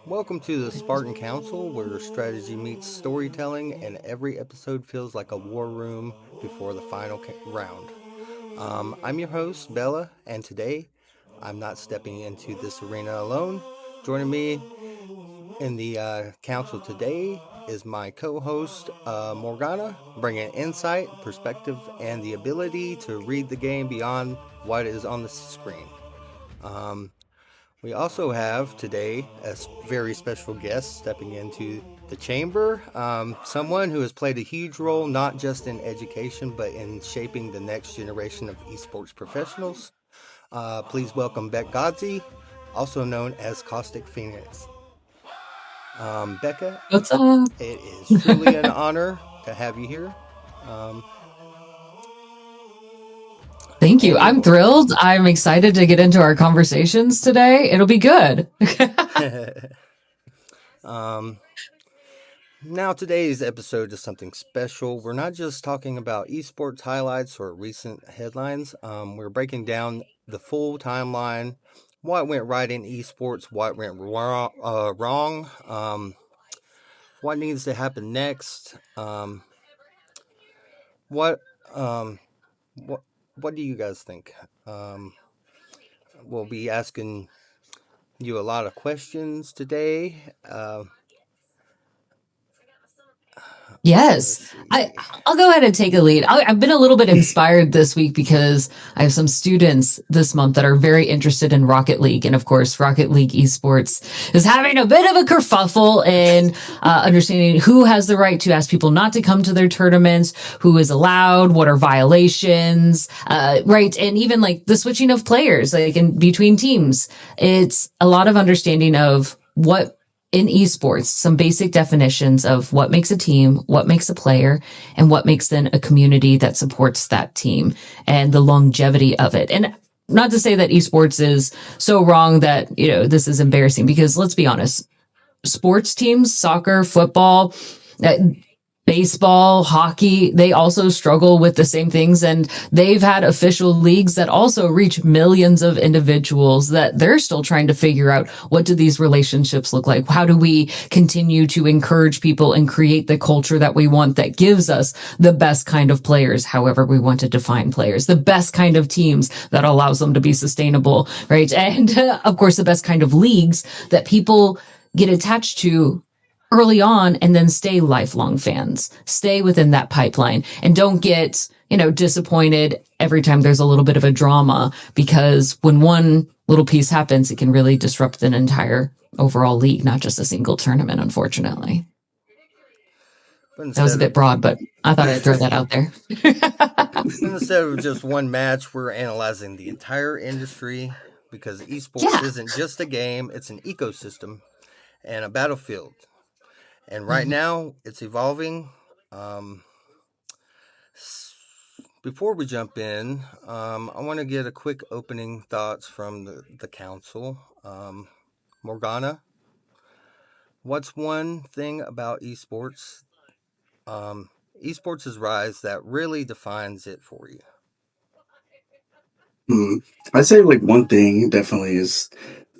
Welcome to the Spartan Council, where strategy meets storytelling, and every episode feels like a war room before the final round. I'm your host, Bella, and today I'm not stepping into this arena alone. Joining me in the council today is my co host, Morgana, bringing insight, perspective, and the ability to read the game beyond what is on the screen. Um, we also have today a very special guest stepping into the chamber, someone who has played a huge role not just in education but in shaping the next generation of esports professionals. Please welcome Becca Godsey, also known as Caustic Phoenix. Becca, What's up? it is truly an honor to have you here. Um, Thank you. any I'm more? thrilled. I'm excited to get into our conversations today. It'll be good. um, Now, today's episode is something special. We're not just talking about esports highlights or recent headlines. We're breaking down the full timeline, what went right in esports, what went wrong, what needs to happen next. What, um, what, what do you guys think? Um, we'll be asking you a lot of questions today. Yes, Let's I, see. I'll go ahead and take a lead. I've been a little bit inspired this week because I have some students this month that are very interested in Rocket League. And of course, Rocket League Esports is having a bit of a kerfuffle in understanding who has the right to ask people not to come to their tournaments, who is allowed, what are violations, right? And even like the switching of players, like in between teams. It's a lot of understanding of what in esports, some basic definitions of what makes a team, what makes a player, and what makes then a community that supports that team and the longevity of it. And not to say that esports is so wrong that, this is embarrassing because let's be honest, sports teams, soccer, football, uh, baseball, hockey, they also struggle with the same things. And they've had official leagues that also reach millions of individuals that they're still trying to figure out what do these relationships look like? How do we continue to encourage people and create the culture that we want that gives us the best kind of players, however we want to define players, the best kind of teams that allows them to be sustainable, right? And of course, the best kind of leagues that people get attached to early on and then stay lifelong fans, stay within that pipeline and don't get, disappointed every time there's a little bit of a drama because when one little piece happens, it can really disrupt an entire overall league, not just a single tournament, unfortunately. But That was a instead bit of broad, but I thought I'd throw that out there. Instead of just one match, we're analyzing the entire industry because esports Yeah. isn't just a game, it's an ecosystem and a battlefield. And right now, it's evolving. Um, Before we jump in, I want to get a quick opening thoughts from the council. Morgana, what's one thing about esports, um, esports' rise that really defines it for you? Mm. I'd say like one thing definitely is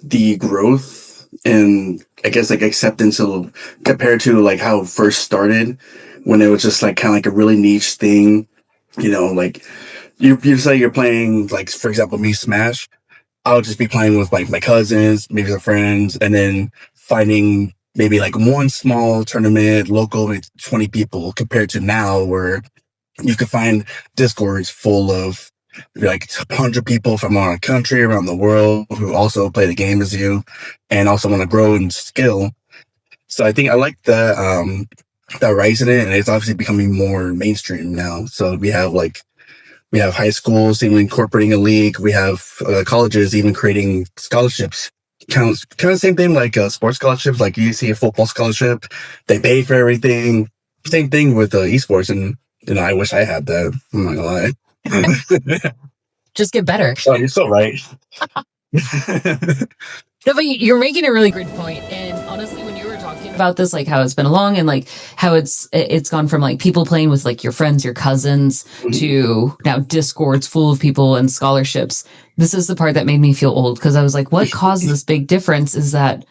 the growth and I guess like acceptance of compared to like how it first started when it was just like kind of like a really niche thing, like you say you're playing like for example me Smash, I'll just be playing with like my cousins, maybe some friends, and then finding maybe like one small tournament local with 20 people compared to now where you could find discords full of like 100 people from around the country, around the world who also play the game as you and also want to grow and skill. So I think I like that rise in it, and it's obviously becoming more mainstream now. So we have high schools even incorporating a league. We have colleges even creating scholarships. Kind of same thing like sports scholarships. Like you see a football scholarship, they pay for everything. Same thing with esports, and I wish I had that. I'm not gonna lie. Just get better. Oh, you're so right. No, but you're making a really great point. And honestly, when you were talking about this, like how it's been along and like how it's gone from like people playing with like your friends, your cousins to now Discords full of people and scholarships. This is the part that made me feel old because I was like, what caused this big difference is that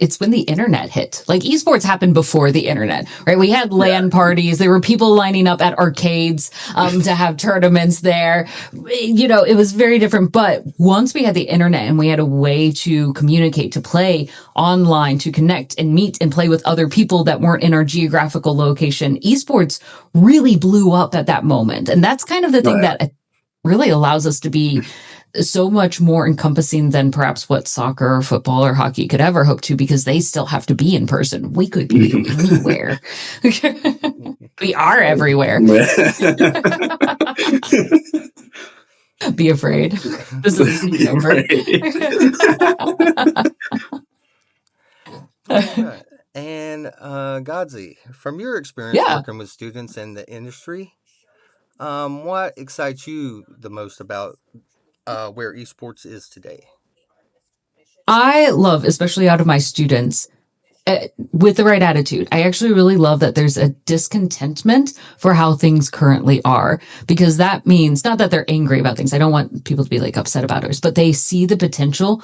it's when the internet hit. Like esports happened before the internet, right? We had LAN parties. There were people lining up at arcades to have tournaments there. You know, it was very different. But once we had the internet and we had a way to communicate, to play online, to connect and meet and play with other people that weren't in our geographical location, esports really blew up at that moment. And that's kind of the thing that really allows us to be so much more encompassing than perhaps what soccer or football or hockey could ever hope to, because they still have to be in person. We could be anywhere. We are everywhere. Be afraid. This is over. Right. And Godsey, from your experience working with students in the industry, what excites you the most about where esports is today? I love, especially out of my students, with the right attitude. I actually really love that there's a discontentment for how things currently are, because that means not that they're angry about things. I don't want people to be like upset about ours, but they see the potential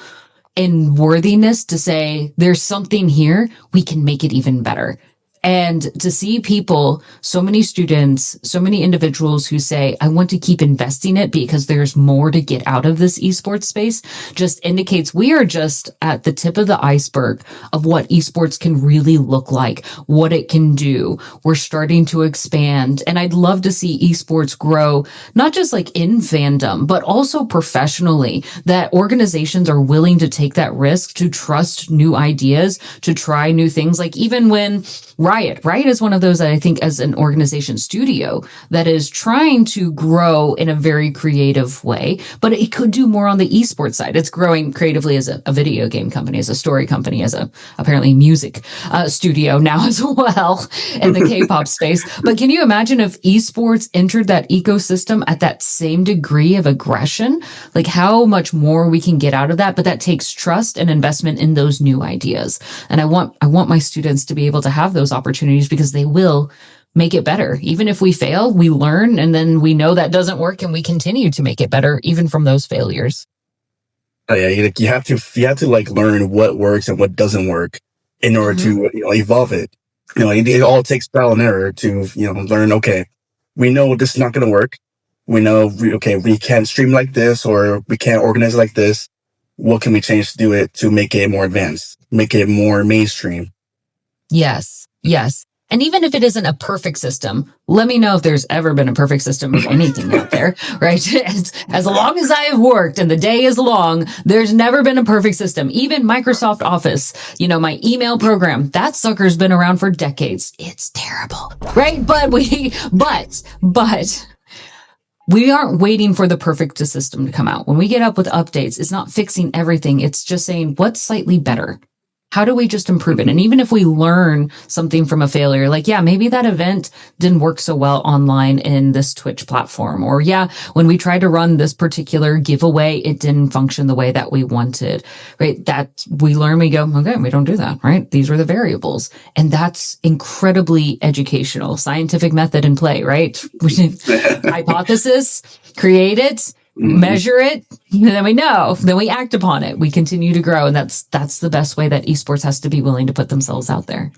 and worthiness to say, there's something here, we can make it even better. And to see people, so many students, so many individuals who say, I want to keep investing it because there's more to get out of this esports space, just indicates we are just at the tip of the iceberg of what esports can really look like, what it can do. We're starting to expand. And I'd love to see esports grow, not just like in fandom, but also professionally, that organizations are willing to take that risk, to trust new ideas, to try new things. Like even when Riot is one of those that I think as an organization studio that is trying to grow in a very creative way, but it could do more on the esports side. It's growing creatively as a video game company, as a story company, as a apparently music studio now as well in the K-pop space. But can you imagine if esports entered that ecosystem at that same degree of aggression? Like how much more we can get out of that, but that takes trust and investment in those new ideas. And I want my students to be able to have those opportunities, because they will make it better. Even if we fail, we learn, and then we know that doesn't work, and we continue to make it better even from those failures. Oh yeah, you have to like learn what works and what doesn't work in order to evolve it. It all takes trial and error to learn. Okay, we know this is not going to work. We know we can't stream like this, or we can't organize like this. What can we change to do it to make it more advanced, make it more mainstream? Yes. And even if it isn't a perfect system, let me know if there's ever been a perfect system of anything out there, right? As long as I have worked and the day is long, there's never been a perfect system. Even Microsoft Office, my email program, that sucker's been around for decades. It's terrible, right? But we aren't waiting for the perfect system to come out. When we get up with updates, it's not fixing everything. It's just saying what's slightly better. How do we just improve it? And even if we learn something from a failure, like, maybe that event didn't work so well online in this Twitch platform. Or when we tried to run this particular giveaway, it didn't function the way that we wanted, right? That we learn, we go, okay, we don't do that, right? These are the variables. And that's incredibly educational, scientific method in play, right? Hypothesis, create it, measure it, then we know, then we act upon it. We continue to grow. And that's the best way that esports has to be willing to put themselves out there.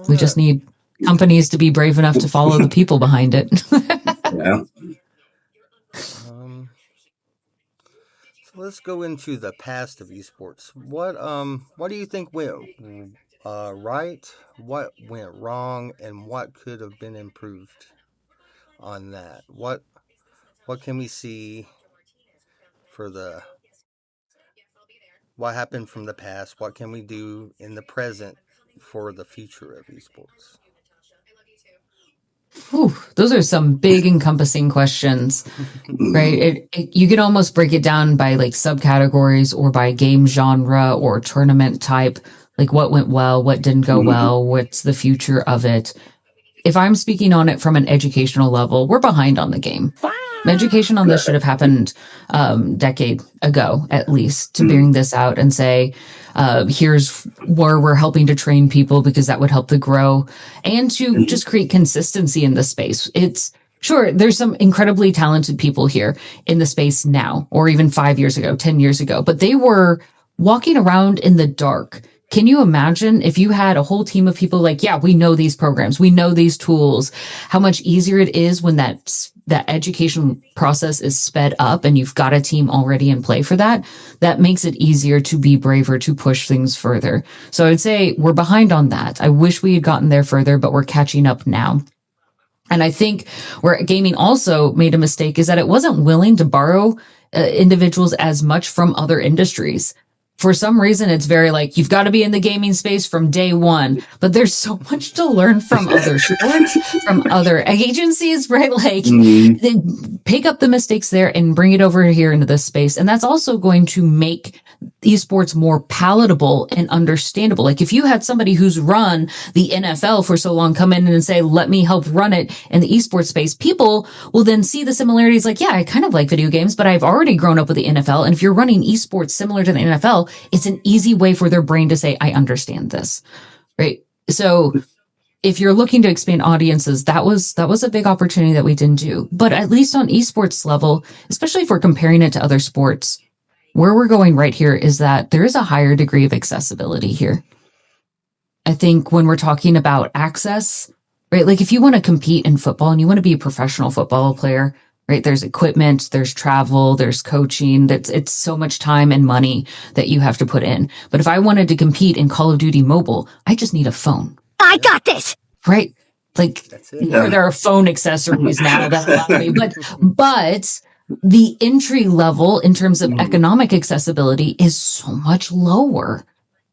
We just need companies to be brave enough to follow the people behind it. Yeah. So let's go into the past of esports. What do you think went right? What went wrong? And what could have been improved on that? What can we see for what happened from the past? What can we do in the present for the future of esports? Ooh, those are some big encompassing questions, right? You could almost break it down by like subcategories or by game genre or tournament type, like what went well, what didn't go well, what's the future of it. If I'm speaking on it from an educational level, we're behind on the game. Education on this should have happened decade ago, at least, to bring this out and say, here's where we're helping to train people, because that would help to grow and to just create consistency in the space. It's sure there's some incredibly talented people here in the space now, or even 5 years ago, 10 years ago, but they were walking around in the dark. Can you imagine if you had a whole team of people like, yeah, we know these programs, we know these tools, how much easier it is when that education process is sped up and you've got a team already in play for that. That makes it easier to be braver, to push things further. So I would say we're behind on that. I wish we had gotten there further, but we're catching up now. And I think where gaming also made a mistake is that it wasn't willing to borrow individuals as much from other industries. For some reason, it's very like, you've got to be in the gaming space from day one, but there's so much to learn from other sports, from other agencies, right? Like, they pick up the mistakes there and bring it over here into this space. And that's also going to make esports more palatable and understandable. Like if you had somebody who's run the NFL for so long come in and say, let me help run it in the esports space, people will then see the similarities like, yeah, I kind of like video games, but I've already grown up with the NFL. And if you're running esports similar to the NFL, it's an easy way for their brain to say, I understand this, right? So if you're looking to expand audiences, that was a big opportunity that we didn't do. But at least on esports level, especially if we're comparing it to other sports, where we're going right here is that there is a higher degree of accessibility here. I think when we're talking about access, right? Like if you want to compete in football and you want to be a professional football player, right? There's equipment, there's travel, there's coaching. It's so much time and money that you have to put in. But if I wanted to compete in Call of Duty Mobile, I just need a phone. I got this. Right? Like there are phone accessories now that allow me, but the entry level in terms of economic accessibility is so much lower.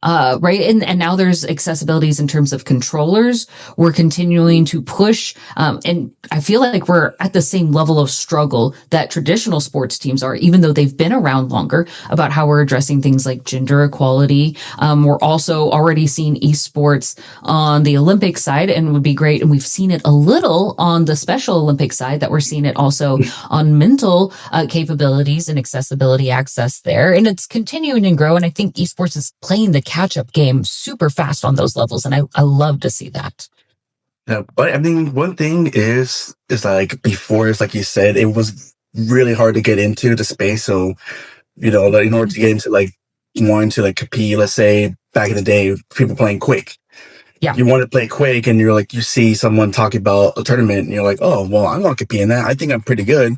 Right. And now there's accessibilities in terms of controllers. We're continuing to push. And I feel like we're at the same level of struggle that traditional sports teams are, even though they've been around longer, about how we're addressing things like gender equality. We're also already seeing esports on the Olympic side and would be great. And we've seen it a little on the Special Olympics side that we're seeing it also on mental capabilities and accessibility access there. And it's continuing to grow. And I think esports is playing the catch-up game super fast on those levels, and I love to see that. Yeah, but I mean, one thing is like before, it's like you said, it was really hard to get into the space. So, you know, like in order to get into like wanting to like compete, let's say back in the day, people playing Quake. Yeah, you want to play Quake, and you're like, you see someone talking about a tournament, and you're like, oh, well, I'm going to compete in that. I think I'm pretty good.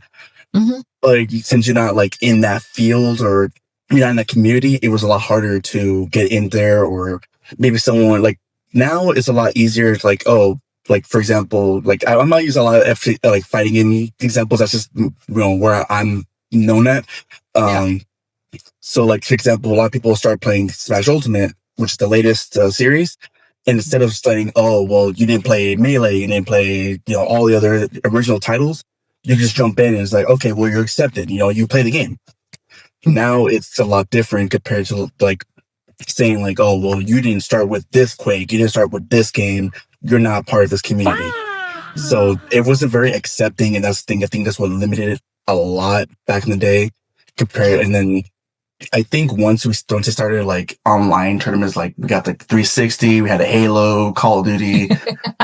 Like since you're not like in that field or you're not in that community, it was a lot harder to get in there. Or maybe someone like now it's a lot easier. It's like, oh, like for example, like I'm not using a lot of like fighting game examples. That's just, you know, where I'm known at. So like for example, a lot of people start playing Smash Ultimate, which is the latest series. And instead of saying, oh, well, you didn't play Melee, you didn't play, you know, all the other original titles, you just jump in and it's like, okay, well, you're accepted. You know, you play the game. Now it's a lot different compared to like saying like, oh, well, you didn't start with this Quake, you didn't start with this game, you're not part of this community. So it wasn't very accepting, and that's the thing. I think that's what limited it a lot back in the day. And then I think once we started like online tournaments, like we got the 360, we had a Halo, Call of Duty.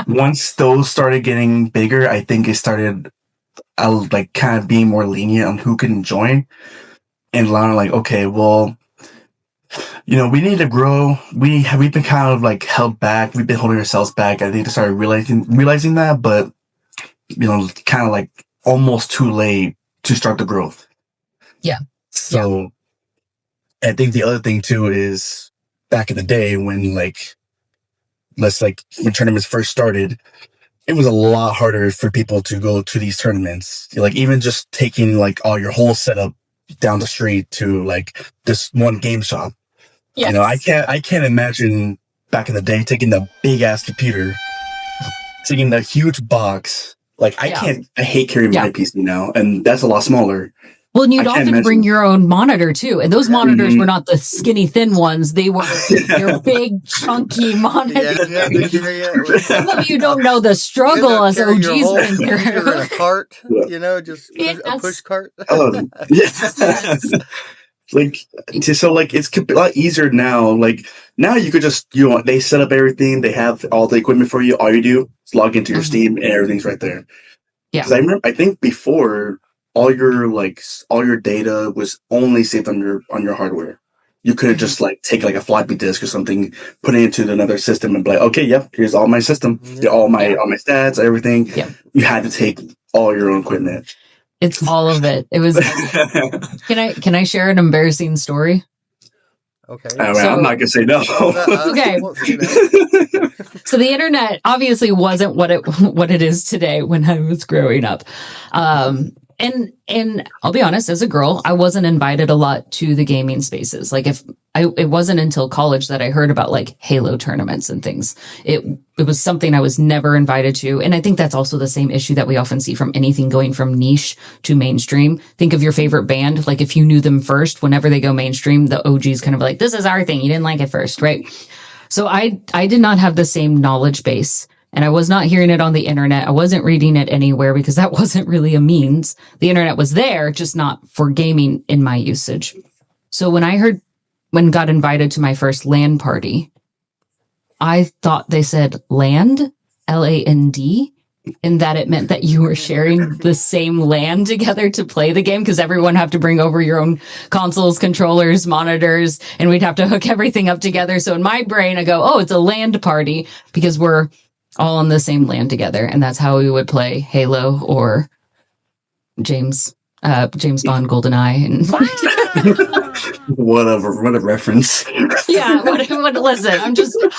Once those started getting bigger, I think it started like kind of being more lenient on who can join. And allowing like, okay, well, you know, we need to grow. We've been kind of like held back. We've been holding ourselves back. I think they started realizing that, but you know, kind of like almost too late to start the growth. Yeah. So I think the other thing too is back in the day when like, when tournaments first started, it was a lot harder for people to go to these tournaments. Like even just taking like all your whole setup down the street to like this one game shop. Yes. You know, I can't imagine back in the day taking the big ass computer, taking the huge box. Like I hate carrying my PC now, and that's a lot smaller. Well, and you'd often bring your own monitor too. And those monitors were not the skinny, thin ones. They were your big, chunky monitors. Some of you don't know the struggle as OGs went through. In a cart, you know, just a push cart. Like, so like it's a lot easier now. Like now you could just, you know, they set up everything. They have all the equipment for you. All you do is log into your Steam and everything's right there. Yeah. Because I think before all your data was only saved on your hardware. You could just like take like a floppy disk or something, put it into another system, and be like, okay, yep, here's all my system, all my stats, everything. Yeah. You had to take all your own equipment. It's all of it. It was. Can I share an embarrassing story? Okay. I mean, I'm not gonna say no. Okay. So the internet obviously wasn't what it is today when I was growing up. And I'll be honest, as a girl, I wasn't invited a lot to the gaming spaces. Like it wasn't until college that I heard about like Halo tournaments and things. It was something I was never invited to. And I think that's also the same issue that we often see from anything going from niche to mainstream. Think of your favorite band. Like if you knew them first, whenever they go mainstream, the OGs kind of like, this is our thing. You didn't like it first, right? So I did not have the same knowledge base. And I was not hearing it on the internet. I wasn't reading it anywhere because that wasn't really a means. The internet was there, just not for gaming in my usage. So when got invited to my first LAN party, I thought they said land, LAND, and that it meant that you were sharing the same LAN together to play the game because everyone have to bring over your own consoles, controllers, monitors, and we'd have to hook everything up together. So in my brain, I go, oh, it's a LAN party because we're all on the same LAN together, and that's how we would play Halo or James Bond GoldenEye. And what a reference. Yeah, listen,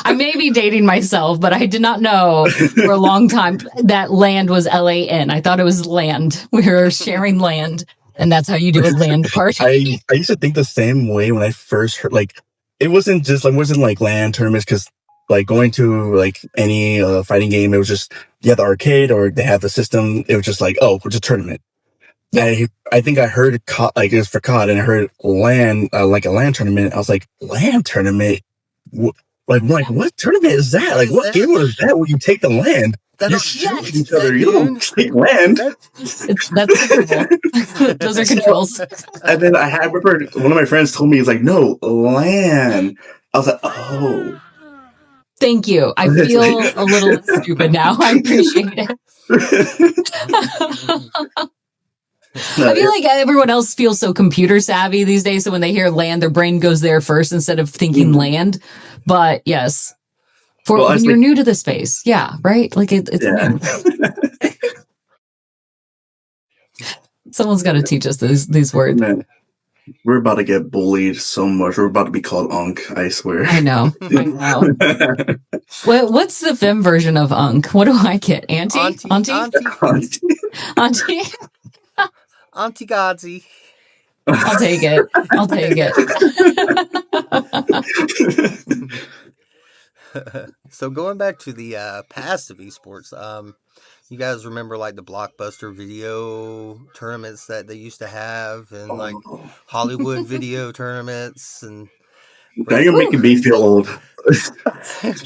I may be dating myself, but I did not know for a long time that land was LAN. I thought it was land. We were sharing land, and that's how you do a land party. I used to think the same way when I first heard, like, it wasn't like LAN tournaments, because like going to like any fighting game, it was just you have the arcade or they have the system. It was just like, oh, it's a tournament. Yeah. I think I heard like it was for COD, and I heard LAN, like a LAN tournament. I was like, LAN tournament? Like what tournament is that? Like what game is that where you take the land? You shoot each other. You don't take land. That's those are controls. And then I remember one of my friends told me, he's like, no, LAN. I was like, oh. Thank you. I feel a little stupid now. I appreciate it. I feel like everyone else feels so computer savvy these days. So when they hear land, their brain goes there first instead of thinking land. But yes, when you're new to the space. Yeah, right? Like it's new. Someone's got to teach us these words. Man. We're about to get bullied so much. We're about to be called Unk, I swear. I know. What's the femme version of Unk? What do I get? Auntie? Auntie Godsey. I'll take it. So going back to the past of esports, you guys remember like the Blockbuster video tournaments that they used to have, and like Hollywood video tournaments, and now you're making me feel old.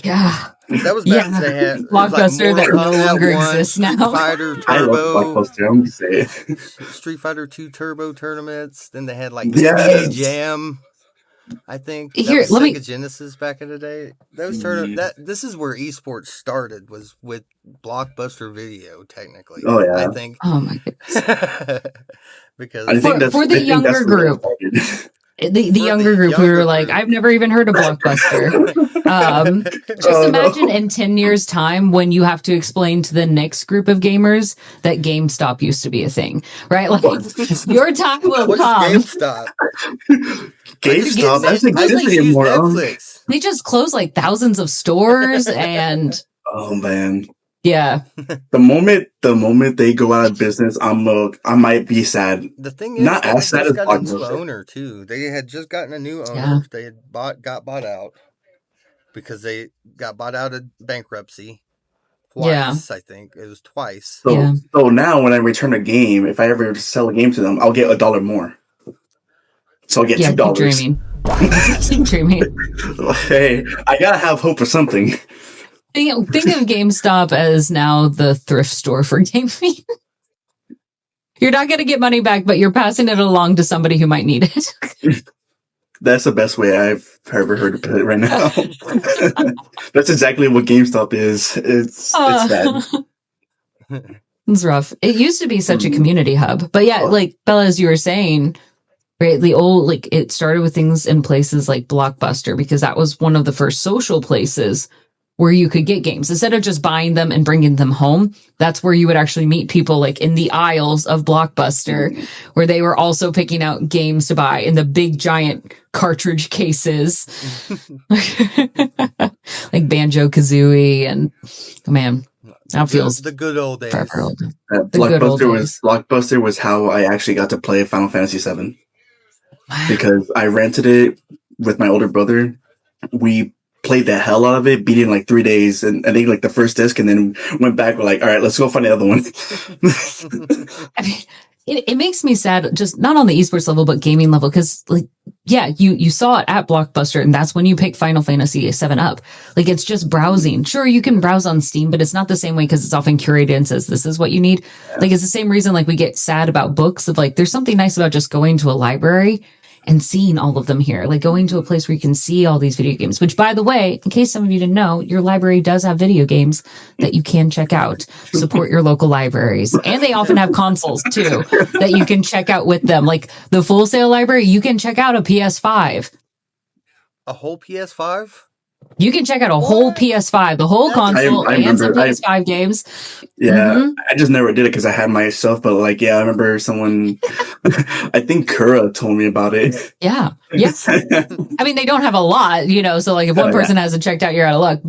Yeah, that was back when they had Blockbuster that no longer exists now. Street Fighter Turbo. I love Blockbuster. I'm gonna say it. Street Fighter 2 Turbo tournaments. Then they had like NBA Jam. I think that was Sega Genesis back in the day. Those this is where esports started, was with Blockbuster Video, technically. Oh yeah, I think. Oh my goodness. Because I think for the younger group. The younger group who were like, I've never even heard of Blockbuster. Just imagine in 10 years' time when you have to explain to the next group of gamers that GameStop used to be a thing, right? Like, your time will come. GameStop? GameStop doesn't exist anymore. Netflix. They just closed like thousands of stores and... Oh, man. Yeah. The moment they go out of business, I might be sad. The thing is, not as sad as got a new owner too. They had just gotten a new owner. Yeah. They had got bought out because they got bought out of bankruptcy twice. Yeah. I think it was twice. So now when I return a game, if I ever sell a game to them, I'll get $1 more. So I'll get $2. Keep dreaming. Hey, I gotta have hope for something. Think of GameStop as now the thrift store for gaming. You're not going to get money back, but you're passing it along to somebody who might need it. That's the best way I've ever heard to put it right now. That's exactly what GameStop is. It's sad. It's rough. It used to be such a community hub. But yeah, like Bella, as you were saying, right? The old, like, it started with things in places like Blockbuster, because that was one of the first social places where you could get games instead of just buying them and bringing them home. That's where you would actually meet people, like in the aisles of Blockbuster, where they were also picking out games to buy in the big giant cartridge cases, like Banjo-Kazooie. And man, that feels the good old days. forever old. The good old days. Blockbuster was how I actually got to play Final Fantasy VII, because I rented it with my older brother. We played the hell out of it, beat it in like 3 days, and I think like the first disc, and then went back. We're like, all right, let's go find the other one. I mean, it makes me sad, just not on the esports level, but gaming level, because like, yeah, you saw it at Blockbuster, and that's when you pick Final Fantasy VII up. Like, it's just browsing. Sure, you can browse on Steam, but it's not the same way, because it's often curated and says this is what you need. Like, it's the same reason like we get sad about books, of like there's something nice about just going to a library and seeing all of them here, like going to a place where you can see all these video games, which, by the way, in case some of you didn't know, your library does have video games that you can check out. Support your local libraries. And they often have consoles too that you can check out with them. Like the Full Sail library, you can check out a PS5. A whole PS5? You can check out a whole PS5, the whole console, and some PS5 games. Yeah, I just never did it because I had myself. But like, yeah, I remember someone, I think Kura told me about it. Yeah. I mean, they don't have a lot, so like if one person hasn't checked out, you're out of luck.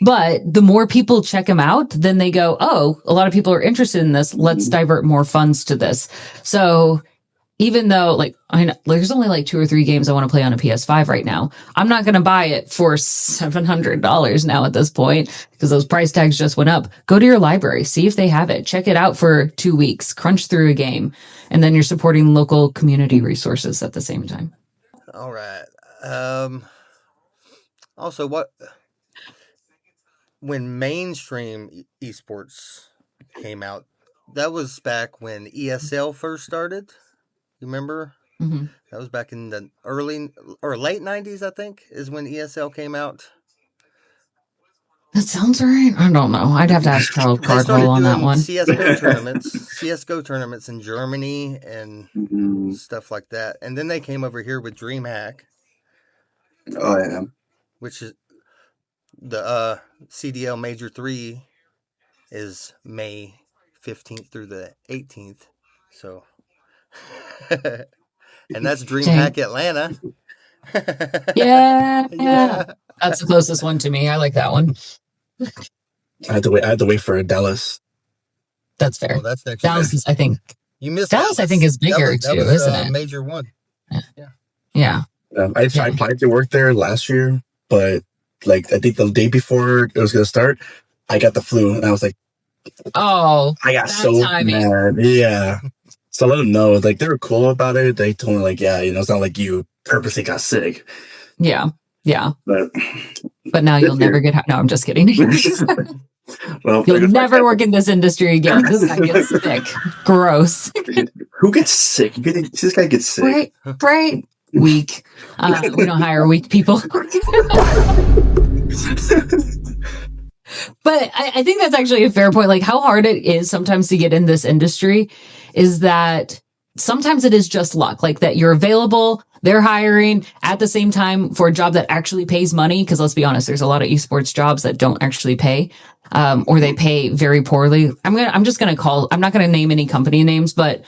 But the more people check them out, then they go, oh, a lot of people are interested in this. Let's divert more funds to this. So even though like I know there's only like 2 or 3 games I want to play on a PS5 right now, I'm not going to buy it for $700 now at this point, because those price tags just went up. Go to your library, see if they have it, check it out for 2 weeks, crunch through a game, and then you're supporting local community resources at the same time. All right. Also, when mainstream esports came out, that was back when ESL first started. You remember? Mm-hmm. That was back in the early or late 90s, I think, is when ESL came out. That sounds right. I don't know. I'd have to ask Charles Cardwell on that one. CSGO tournaments in Germany and stuff like that. And then they came over here with DreamHack. Oh, yeah. Which is the CDL Major 3 is May 15th through the 18th. So, and that's DreamHack Atlanta. Yeah. That's the closest one to me. I like that one. I had to wait for Dallas. That's fair. Oh, that's actually Dallas is, I think. You missed Dallas. I think is bigger too, isn't it? Major 1. Yeah. I applied to work there last year, but like I think the day before it was gonna start, I got the flu, and I was like, "Oh, I got so mad." Yeah. So let them know, like they were cool about it. They told me like, yeah, it's not like you purposely got sick. Yeah. But now you'll year. Never get. No, I'm just kidding. Well, you'll never work in this industry again because I get sick. Gross. Who gets sick? This guy gets sick. Right. Weak. We don't hire weak people. But I think that's actually a fair point. Like how hard it is sometimes to get in this industry is that sometimes it is just luck, like that you're available, they're hiring at the same time for a job that actually pays money. Because let's be honest, there's a lot of esports jobs that don't actually pay, or they pay very poorly. I'm not going to name any company names, but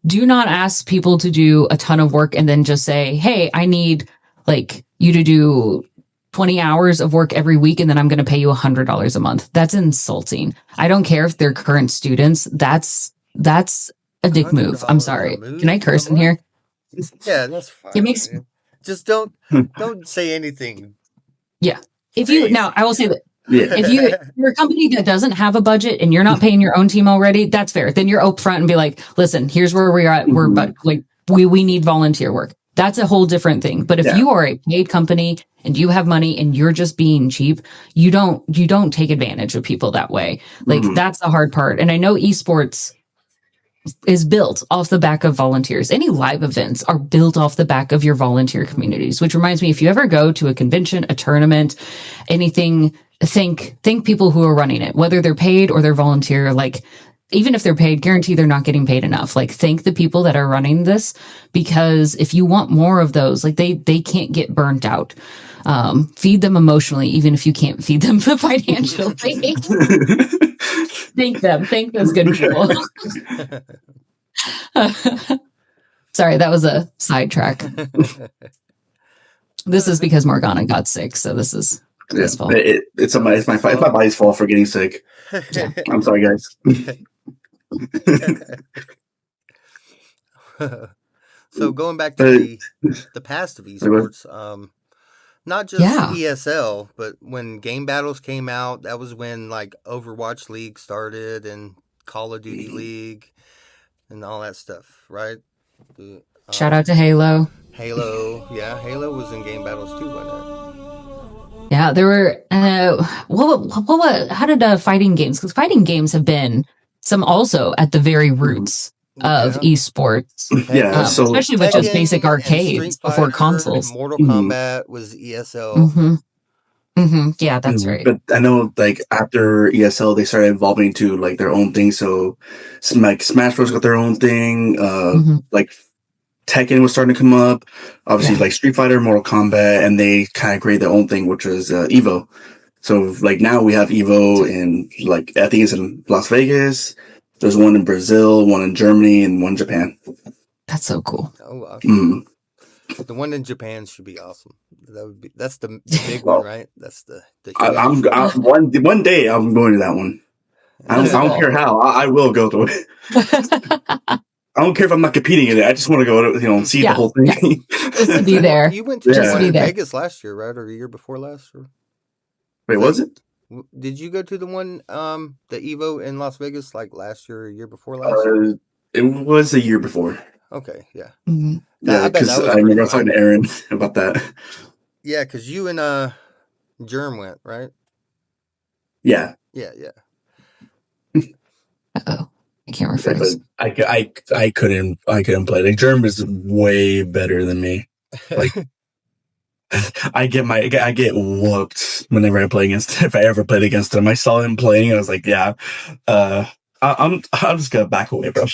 do not ask people to do a ton of work and then just say, hey, I need like you to do 20 hours of work every week, and then I'm going to pay you $100 a month. That's insulting. I don't care if they're current students. That's a dick move. I'm sorry. Can I curse in here? Yeah, that's fine. It makes just don't say anything. Yeah. I will say that if you're a company that doesn't have a budget and you're not paying your own team already, that's fair. Then you're upfront and be like, listen, here's where we are at. We need volunteer work. That's a whole different thing. But if you are a paid company and you have money and you're just being cheap, you don't take advantage of people that way. Like that's the hard part. And I know esports is built off the back of volunteers. Any live events are built off the back of your volunteer communities, which reminds me, if you ever go to a convention, a tournament, anything, think people who are running it, whether they're paid or they're volunteer, like even if they're paid, guarantee they're not getting paid enough. Like, thank the people that are running this, because if you want more of those, like they can't get burnt out. Feed them emotionally, even if you can't feed them financially. Thank those good people. Sorry, that was a sidetrack. This is because Morgana got sick, so this is his fault. It's my body's fault for getting sick. Yeah. I'm sorry, guys. So going back to the past of esports, not just ESL, but when game battles came out, that was when like Overwatch League started and Call of Duty League and all that stuff, right? Shout out to Halo. Halo was in game battles too, wasn't it? Yeah, there were. How did fighting games? Because fighting games have been some also at the very roots of esports. Yeah, especially with just basic arcades before consoles. Mortal Kombat was ESL. Yeah, that's right. But I know, like, after ESL, they started evolving to like their own thing. So, like, Smash Bros got their own thing. Like, Tekken was starting to come up. Obviously, like Street Fighter, Mortal Kombat, and they kind of created their own thing, which was Evo. So, like, now we have Evo in, like, I think it's in Las Vegas. There's one in Brazil, one in Germany, and one in Japan. That's so cool. Oh, awesome. The one in Japan should be awesome. That's the big one, right? That's the one day I'm going to that one. I don't care how. I will go to it. I don't care if I'm not competing in it. I just want to go to, see the whole thing. Just to be there. You went to Vegas last year, right? Or the year before last? Or... Wait, was it? Did you go to the one, the Evo in Las Vegas, like last year or year before last? It was the year before. Okay, yeah. Yeah, because I remember I was talking to Aaron about that. Yeah, because you and Germ went, right? Yeah. Yeah. Uh-oh. I can't rephrase. I couldn't play. Like, Germ is way better than me. Like, I get whooped whenever I play against. If I ever played against him, I saw him playing. I was like, yeah, I'm just gonna back away, bro.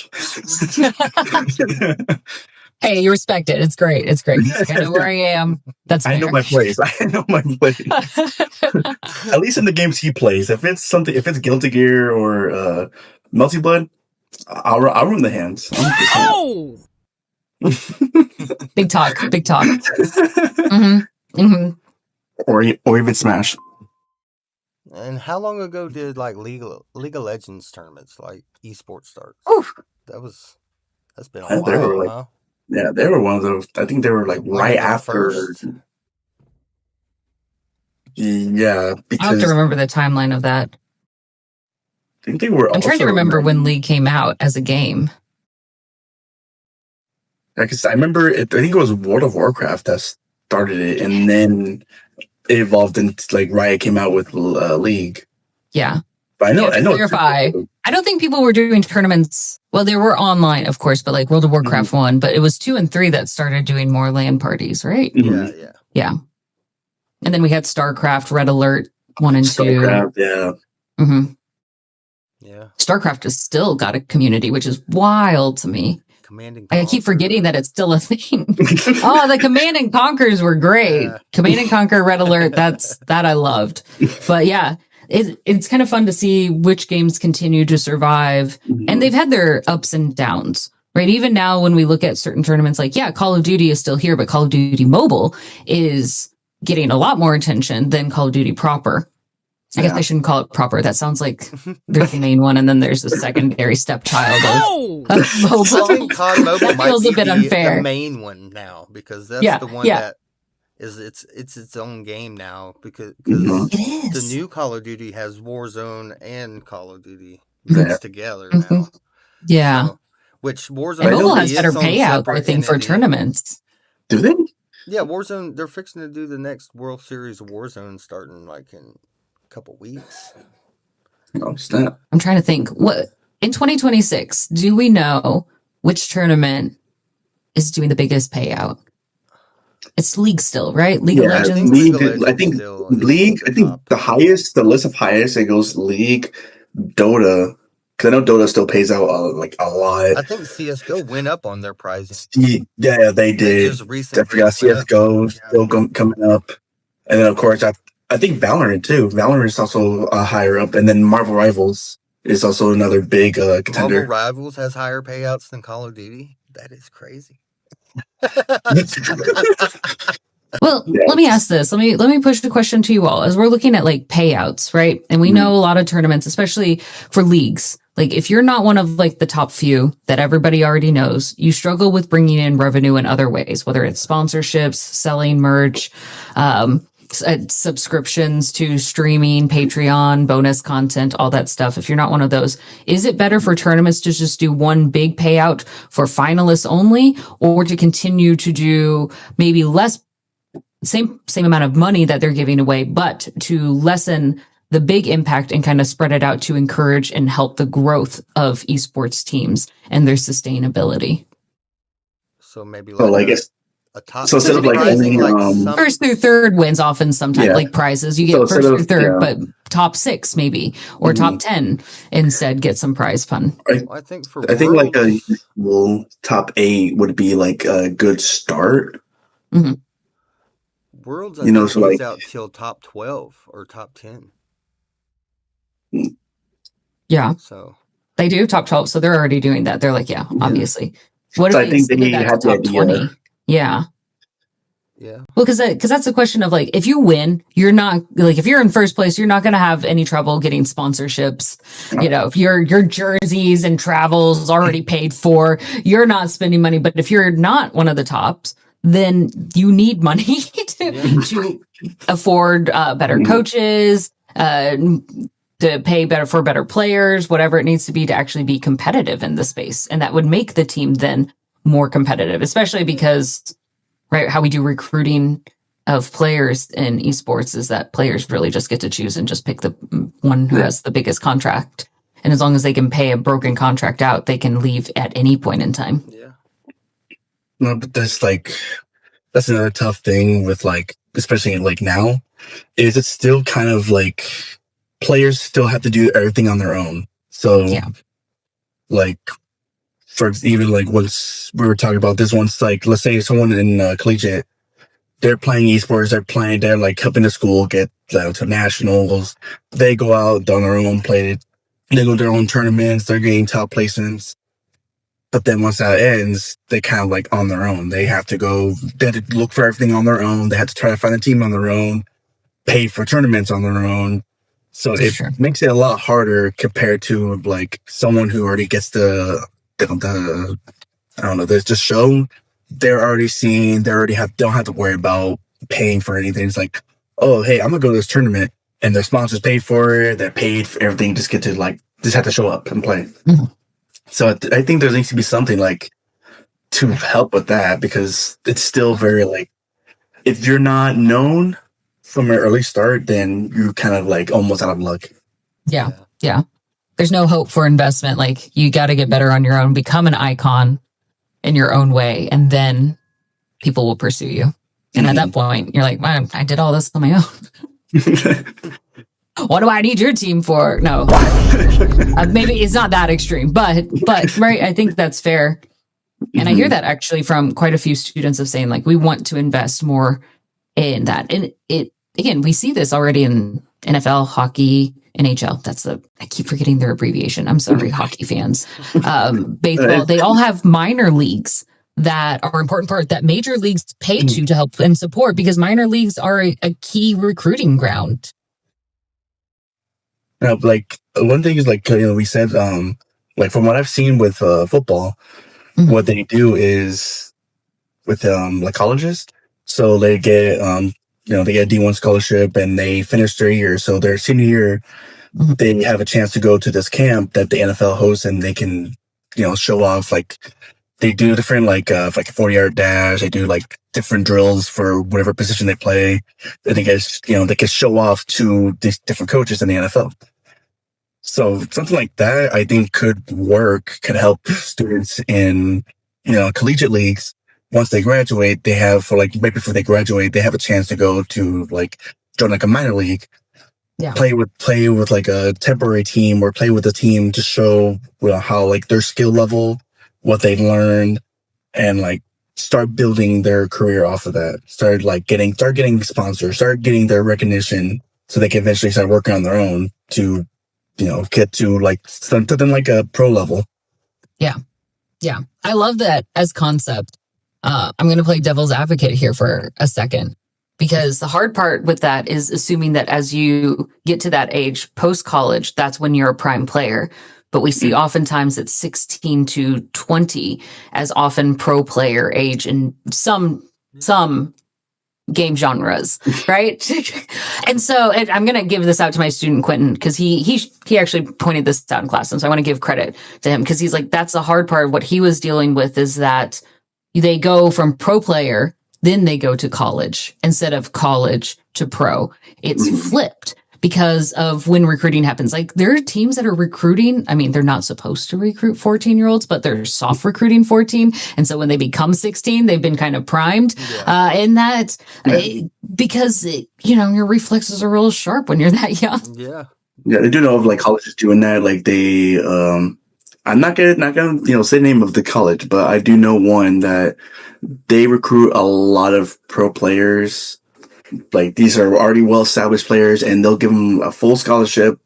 Hey, you respect it. It's great. I know where I am. That's fair. I know my place. At least in the games he plays. If it's Guilty Gear or Melty Blood, I'll run the hands. Oh! Big talk. Or even Smash. And how long ago did like League of Legends tournaments, like esports, start? Oof. That's been a while, huh? Yeah, they were one of those. I think they were like right after. First. Yeah, because I have to remember the timeline of that. I think they were. I'm trying to remember when League came out as a game. Because I remember I think it was World of Warcraft that started it, and then it evolved into like Riot came out with League. Yeah. But I know. Clarify. I don't think people were doing tournaments. Well, they were online, of course, but like World of Warcraft 1, but it was 2 and 3 that started doing more LAN parties, right? Yeah. And then we had StarCraft, Red Alert 1 and 2. StarCraft, yeah. Yeah. StarCraft has still got a community, which is wild to me. I keep forgetting that it's still a thing. The Command and Conquers were great. Yeah. Command and Conquer, Red Alert, that I loved. But yeah, it's kind of fun to see which games continue to survive. And they've had their ups and downs, right? Even now when we look at certain tournaments, like, Call of Duty is still here, but Call of Duty Mobile is getting a lot more attention than Call of Duty proper. I guess I shouldn't call it proper. That sounds like there's the main one, and then there's the secondary stepchild of mobile. That feels a bit unfair. The main one now, because that's the one that is its own game now. Because the new Call of Duty has Warzone and Call of Duty mixed together now. Yeah, so, which Warzone and mobile has better payout, I think, for tournaments. Do they? Yeah, Warzone. They're fixing to do the next World Series of Warzone starting like in couple weeks. Oh, snap. I'm trying to think. What in 2026, do we know which tournament is doing the biggest payout? It's League still, right? League of Legends. I think League. I think the list of highest, it goes League, Dota, Because I know Dota still pays out like a lot. I think CS:GO went up on their pricing. Yeah, they did. Just I recently forgot went up. CS:GO still coming up, and then of course I think Valorant too. Valorant is also higher up, and then Marvel Rivals is also another big Marvel contender. Rivals has higher payouts than Call of Duty. That is crazy. Well, Yeah. let me ask this. Let me push the question to you all as we're looking at like payouts, right? And we know a lot of tournaments, especially for leagues. Like if you're not one of like the top few that everybody already knows, you struggle with bringing in revenue in other ways, whether it's sponsorships, selling merch, subscriptions to streaming, Patreon, bonus content, all that stuff. If you're not one of those, is it better for tournaments to just do one big payout for finalists only, or to continue to do maybe less, same amount of money that they're giving away, but to lessen the big impact and kind of spread it out to encourage and help the growth of esports teams and their sustainability? So maybe So like like a top so instead of like pricing, only like some, First through third wins often sometimes, Yeah. like prizes. You So get instead first through of- third, yeah. but top 6 maybe, or top 10 instead get some prize fun. I think for I think like a Worlds, usual top 8 would be like a good start. Worlds I You know, think so pays like out till top 12 or top 10. Yeah, So they do top 12. So they're already doing that. They're like, yeah, obviously. What if So I they think they extended that to had the top idea. 20? Yeah. yeah. Well, because that's a question of like, if you win, you're not like, if you're in first place, you're not going to have any trouble getting sponsorships. You know, if your jerseys and travels already paid for, you're not spending money. But if you're not one of the tops, then you need money to afford better coaches, to pay better for better players, whatever it needs to be to actually be competitive in the space. And that would make the team then more competitive, especially because, right, how we do recruiting of players in esports is that players really just get to choose and just pick the one who has the biggest contract. And as long as they can pay a broken contract out, they can leave at any point in time. Yeah. No, but that's another tough thing with like, especially like now, is it's still kind of like players still have to do everything on their own. So Yeah. like for even like once we were talking about this once, like let's say someone in collegiate, they're playing esports, they're like helping the school get to nationals. They go out on their own, they go to their own tournaments, they're getting top placements. But then once that ends, they kind of like on their own. They have to look for everything on their own. They have to try to find a team on their own, pay for tournaments on their own. So That's it true. makes it a lot harder compared to like someone who already gets the I don't know, there's just show. They're already seen, don't have to worry about paying for anything. It's like, oh hey, I'm gonna go to this tournament and their sponsors paid for it, they're paid for everything, just have to show up and play. So I think there needs to be something like to help with that, because it's still very like, if you're not known from an early start, then you're kind of like almost out of luck. Yeah. There's no hope for investment. Like you got to get better on your own, become an icon in your own way, and then people will pursue you. And at that point, you're like, man, I did all this on my own. What do I need your team for? No, maybe it's not that extreme, but right. I think that's fair. And I hear that actually from quite a few students of saying like, we want to invest more in that. And again, we see this already in NFL, hockey, NHL. I keep forgetting their abbreviation. I'm sorry, hockey fans. Baseball, they all have minor leagues that are an important part that major leagues pay to help and support, because minor leagues are a key recruiting ground. Like one thing is like, we said, like from what I've seen with football, what they do is with like colleges, so they get they get a D1 scholarship and they finish their year. So their senior year, they have a chance to go to this camp that the NFL hosts, and they can show off, like they do different like a 40-yard dash, they do like different drills for whatever position they play. And they can show off to these different coaches in the NFL. So something like that, I think could help students in, collegiate leagues. Once they graduate, right before they graduate, they have a chance to go to like join like a minor league Yeah. play with like a temporary team or play with a team to show how like their skill level, what they learned, and like start building their career off of that. Start getting sponsors, start getting their recognition, so they can eventually start working on their own to get to like something like a pro level. Yeah. Yeah. I love that as concept. I'm going to play devil's advocate here for a second, because the hard part with that is assuming that as you get to that age post college, that's when you're a prime player. But we see oftentimes it's 16 to 20 as often pro player age in some game genres, right? And so I'm going to give this out to my student Quentin, because he actually pointed this out in class, and so I want to give credit to him, because he's like, that's the hard part. What he was dealing with is that they go from pro player, then they go to college instead of college to pro. It's flipped because of when recruiting happens. Like, there are teams that are recruiting. I mean, they're not supposed to recruit 14-year-olds, but they're soft recruiting 14. And so when they become 16, they've been kind of primed in that because, your reflexes are real sharp when you're that young. Yeah. Yeah, I do know of like colleges doing that. Like they, I'm not gonna say the name of the college, but I do know one that they recruit a lot of pro players. Like, these are already well established players, and they'll give them a full scholarship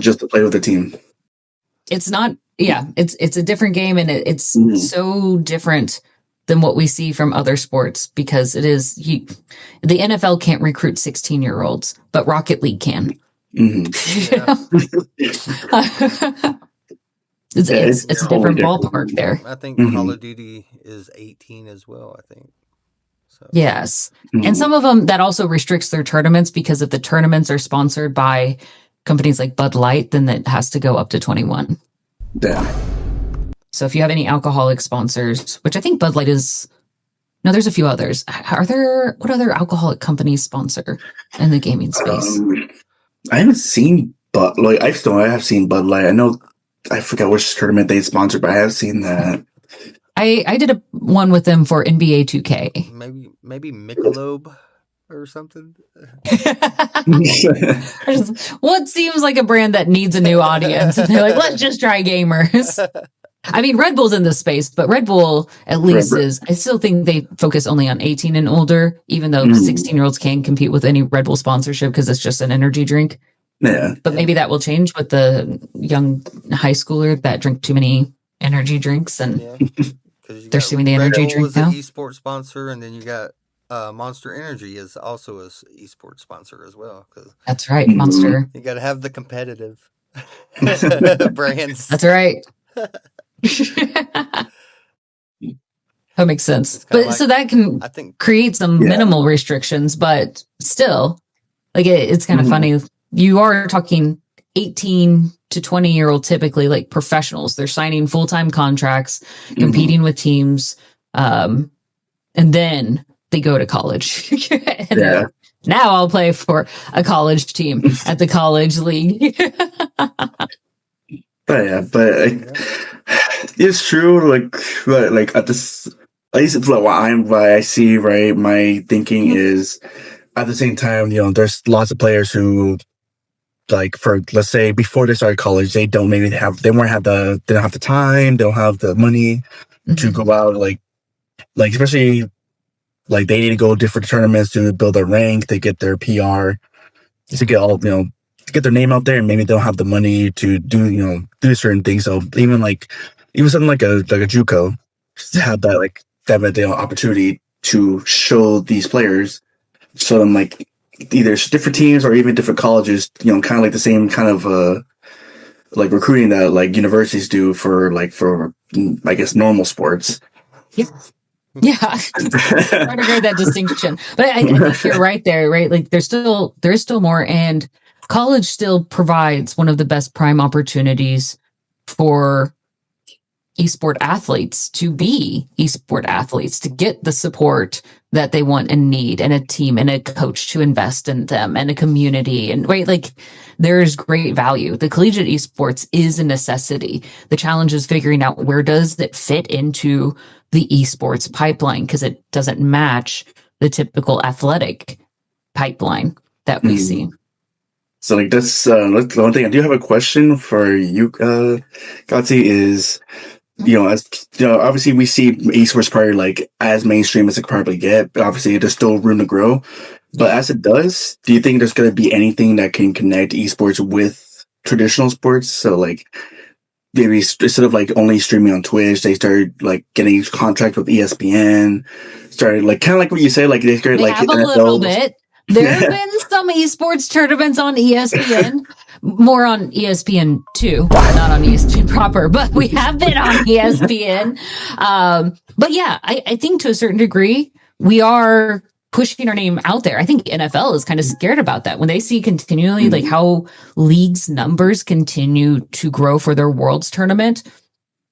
just to play with the team. It's not, it's a different game, and it's so different than what we see from other sports, because it is the NFL can't recruit 16-year-olds, but Rocket League can. It's a different ballpark there. I think Call of Duty is 18 as well, I think. So. Yes. And some of them, that also restricts their tournaments, because if the tournaments are sponsored by companies like Bud Light, then that has to go up to 21. Yeah. So if you have any alcoholic sponsors, which I think Bud Light is, no, there's a few others. What other alcoholic companies sponsor in the gaming space? I haven't seen Bud Light. I have seen Bud Light. I know, I forgot which tournament they sponsored, but I have seen that. I did one with them for NBA 2K. Maybe Michelob or something. What seems like a brand that needs a new audience? And they're like, let's just try gamers. I mean, Red Bull's in this space, but Red Bull at least I still think they focus only on 18 and older, even though 16-year-olds can compete with any Red Bull sponsorship because it's just an energy drink. Yeah. But maybe that will change with the young high schooler that drink too many energy drinks, and they're suing the energy drink now. Red Bull is an esports sponsor, and then you got Monster Energy is also an esports sponsor as well. That's right, Monster. You got to have the competitive brands. That's right. That makes sense. But so that can create some minimal restrictions, but still, like it's kind of funny. You are talking 18 to 20-year-old, typically like professionals. They're signing full-time contracts, competing with teams, and then they go to college. And now I'll play for a college team at the college league. It's true. Like at this, at least what I see, right? My thinking is, at the same time, there's lots of players who, like, for, let's say, before they started college, they don't have the time, they don't have the money to go out, like especially, like, they need to go to different tournaments to build their rank, to get their PR, to get all, to get their name out there, and maybe they don't have the money to do certain things. So even something like a JUCO, to have that opportunity to show these players, show them like either different teams or even different colleges, kind of like the same kind of like recruiting that like universities do for I guess normal sports. Yeah. Trying to grade that distinction. But I think you're right there, right? Like there is still more, and college still provides one of the best prime opportunities for esport athletes to be esport athletes, to get the support that they want and need, and a team and a coach to invest in them, and a community, and right, like there's great value. The collegiate esports is a necessity. The challenge is figuring out where does it fit into the esports pipeline, because it doesn't match the typical athletic pipeline that we see. So like that's the one thing. I do have a question for you, Godsey, is as obviously we see esports probably like as mainstream as it could probably get, but obviously there's still room to grow. But Yeah. as it does, do you think there's going to be anything that can connect esports with traditional sports? So like maybe instead of like only streaming on Twitch, they started like getting contract with ESPN. Started like kind of like what you say, like they started They like have a little NFL. bit. There have been some esports tournaments on ESPN, more on ESPN2, not on ESPN proper, but we have been on ESPN. But yeah, I think to a certain degree, we are pushing our name out there. I think NFL is kind of scared about that when they see continually like how leagues numbers continue to grow for their Worlds tournament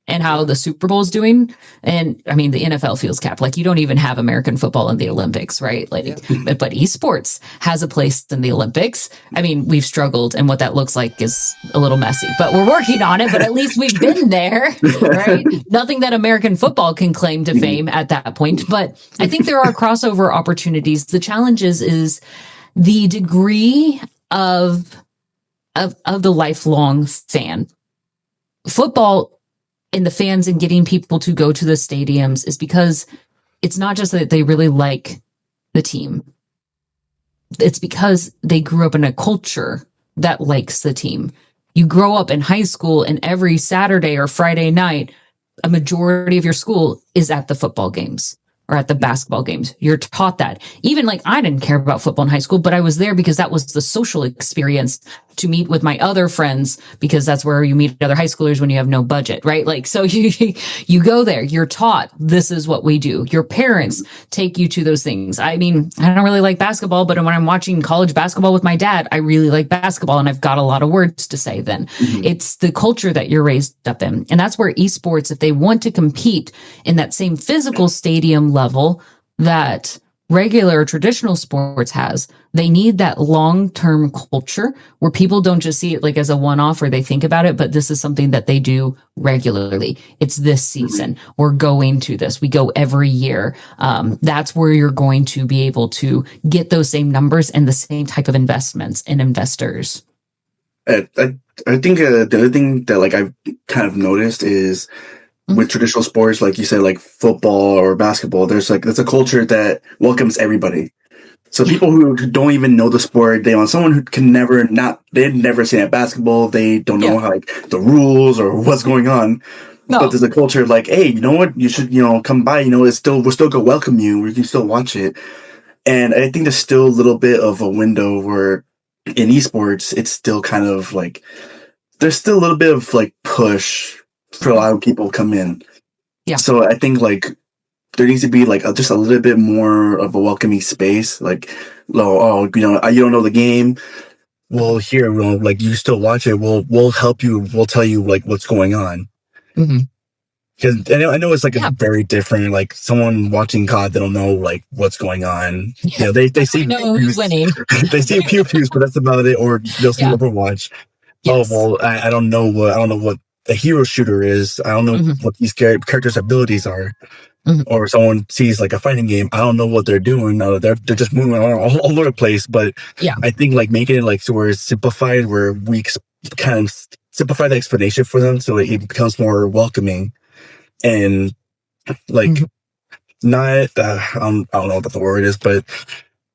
and how the Super Bowl is doing. And I mean, the NFL feels capped. Like you don't even have American football in the Olympics, right? Like, Yeah. but esports has a place in the Olympics. I mean, we've struggled, and what that looks like is a little messy, but we're working on it. But at least we've been there, right? Nothing that American football can claim to fame at that point. But I think there are crossover opportunities. The challenge is the degree of the lifelong fan. Football and the fans and getting people to go to the stadiums is because it's not just that they really like the team. It's because they grew up in a culture that likes the team. You grow up in high school and every Saturday or Friday night, a majority of your school is at the football games or at the basketball games. You're taught that. Even like I didn't care about football in high school, but I was there because that was the social experience to meet with my other friends, because that's where you meet other high schoolers when you have no budget, right? Like, so you go there, you're taught this is what we do. Your parents take you to those things. I mean, I don't really like basketball, but when I'm watching college basketball with my dad, I really like basketball and I've got a lot of words to say then. It's the culture that you're raised up in. And that's where esports, if they want to compete in that same physical stadium level that regular traditional sports has, they need that long-term culture where people don't just see it like as a one-off or they think about it, but this is something that they do regularly. It's this season. We're going to this. We go every year. That's where you're going to be able to get those same numbers and the same type of investments and investors. I think the other thing that like I've kind of noticed is with traditional sports, like you said, like football or basketball, there's a culture that welcomes everybody. So people who don't even know the sport, they want someone who can they've never seen a basketball, they don't know how, like the rules or what's going on. No. But there's a culture of like, hey, you know what? You should, come by. We're still gonna welcome you. We can still watch it. And I think there's still a little bit of a window where in esports, it's still kind of like there's still a little bit of like push for a lot of people to come in. Yeah. So I think like there needs to be like just a little bit more of a welcoming space. Like, you don't know the game. Well, here, like you still watch it. We'll help you. We'll tell you like what's going on. Because I know it's like a very different, like someone watching COD, they don't know like what's going on. They see who's winning. they see pew pews, but that's about it. Or they'll see Overwatch. Yes. Oh well, I don't know what a hero shooter is. I don't know what these characters' abilities are. Or someone sees like a fighting game, I don't know what they're doing. They're just moving all over the place. But I think like making it like so where it's simplified, where we kind of simplify the explanation for them so it becomes more welcoming and like not I don't know what the word is, but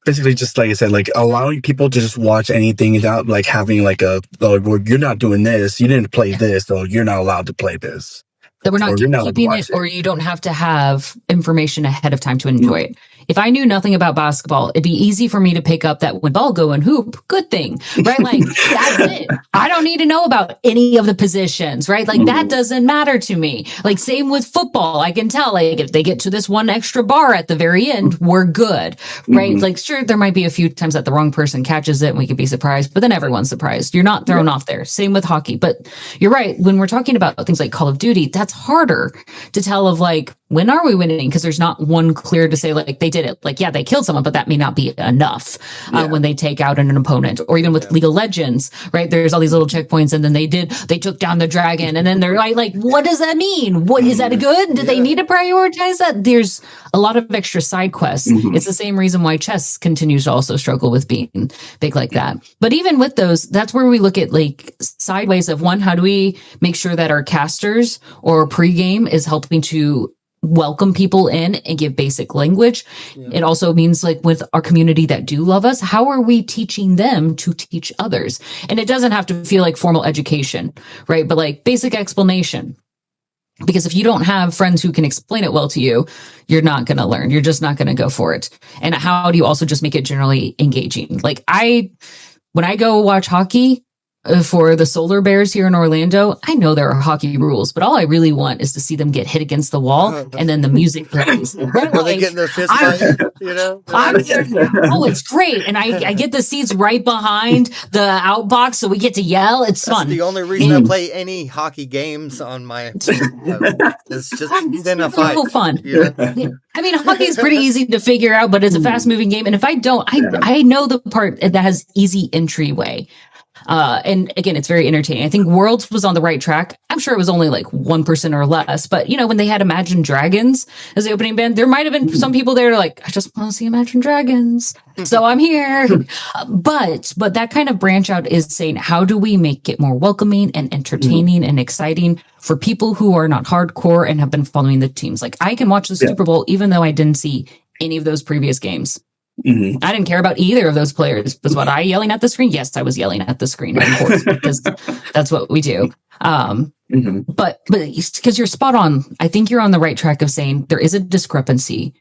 basically just like I said, like allowing people to just watch anything without like having like well, you're not doing this, you didn't play this, so you're not allowed to play this. That we're not keeping it, or you don't have to have information ahead of time to enjoy it. If I knew nothing about basketball, it'd be easy for me to pick up that when ball go and hoop, good thing, right? Like that's it. I don't need to know about any of the positions, right? Like that doesn't matter to me. Like same with football. I can tell like if they get to this one extra bar at the very end, we're good, right? Like sure, there might be a few times that the wrong person catches it and we could be surprised, but then everyone's surprised. You're not thrown off there. Same with hockey. But you're right. When we're talking about things like Call of Duty, that's harder to tell of like, when are we winning? Because there's not one clear to say like they did it. Like, yeah, they killed someone, but that may not be enough when they take out an opponent. Or even with League of Legends, right? There's all these little checkpoints, and then they took down the dragon, and then they're like, what does that mean? What is that good? Did they need to prioritize that? There's a lot of extra side quests. It's the same reason why chess continues to also struggle with being big like that. But even with those, that's where we look at like sideways of one, how do we make sure that our casters or pregame is helping to welcome people in and give basic language. It also means like with our community that do love us, how are we teaching them to teach others? And it doesn't have to feel like formal education, right? But like basic explanation. Because if you don't have friends who can explain it well to you, you're not going to learn. You're just not going to go for it. And how do you also just make it generally engaging? Like when I go watch hockey, for the Solar Bears here in Orlando, I know there are hockey rules, but all I really want is to see them get hit against the wall and then the music plays. Are they getting their fist fight? Oh, it's great. And I get the seats right behind the outbox, so we get to yell. It's That's fun. The only reason I play any hockey games on my it's just then a fight. Fun. Yeah. I mean, hockey is pretty easy to figure out, but it's a fast moving game. And if I don't, I know the part that has easy entryway. And again, it's very entertaining. I think Worlds was on the right track. I'm sure it was only like 1% or less, but when they had Imagine Dragons as the opening band, there might have been some people there like, I just want to see Imagine Dragons. So I'm here. But that kind of branch out is saying, how do we make it more welcoming and entertaining and exciting for people who are not hardcore and have been following the teams? Like I can watch the Super Bowl, even though I didn't see any of those previous games. I didn't care about either of those players. Was what I yelling at the screen? Yes, I was yelling at the screen, of course, because that's what we do. But because you're spot on, I think you're on the right track of saying there is a discrepancy.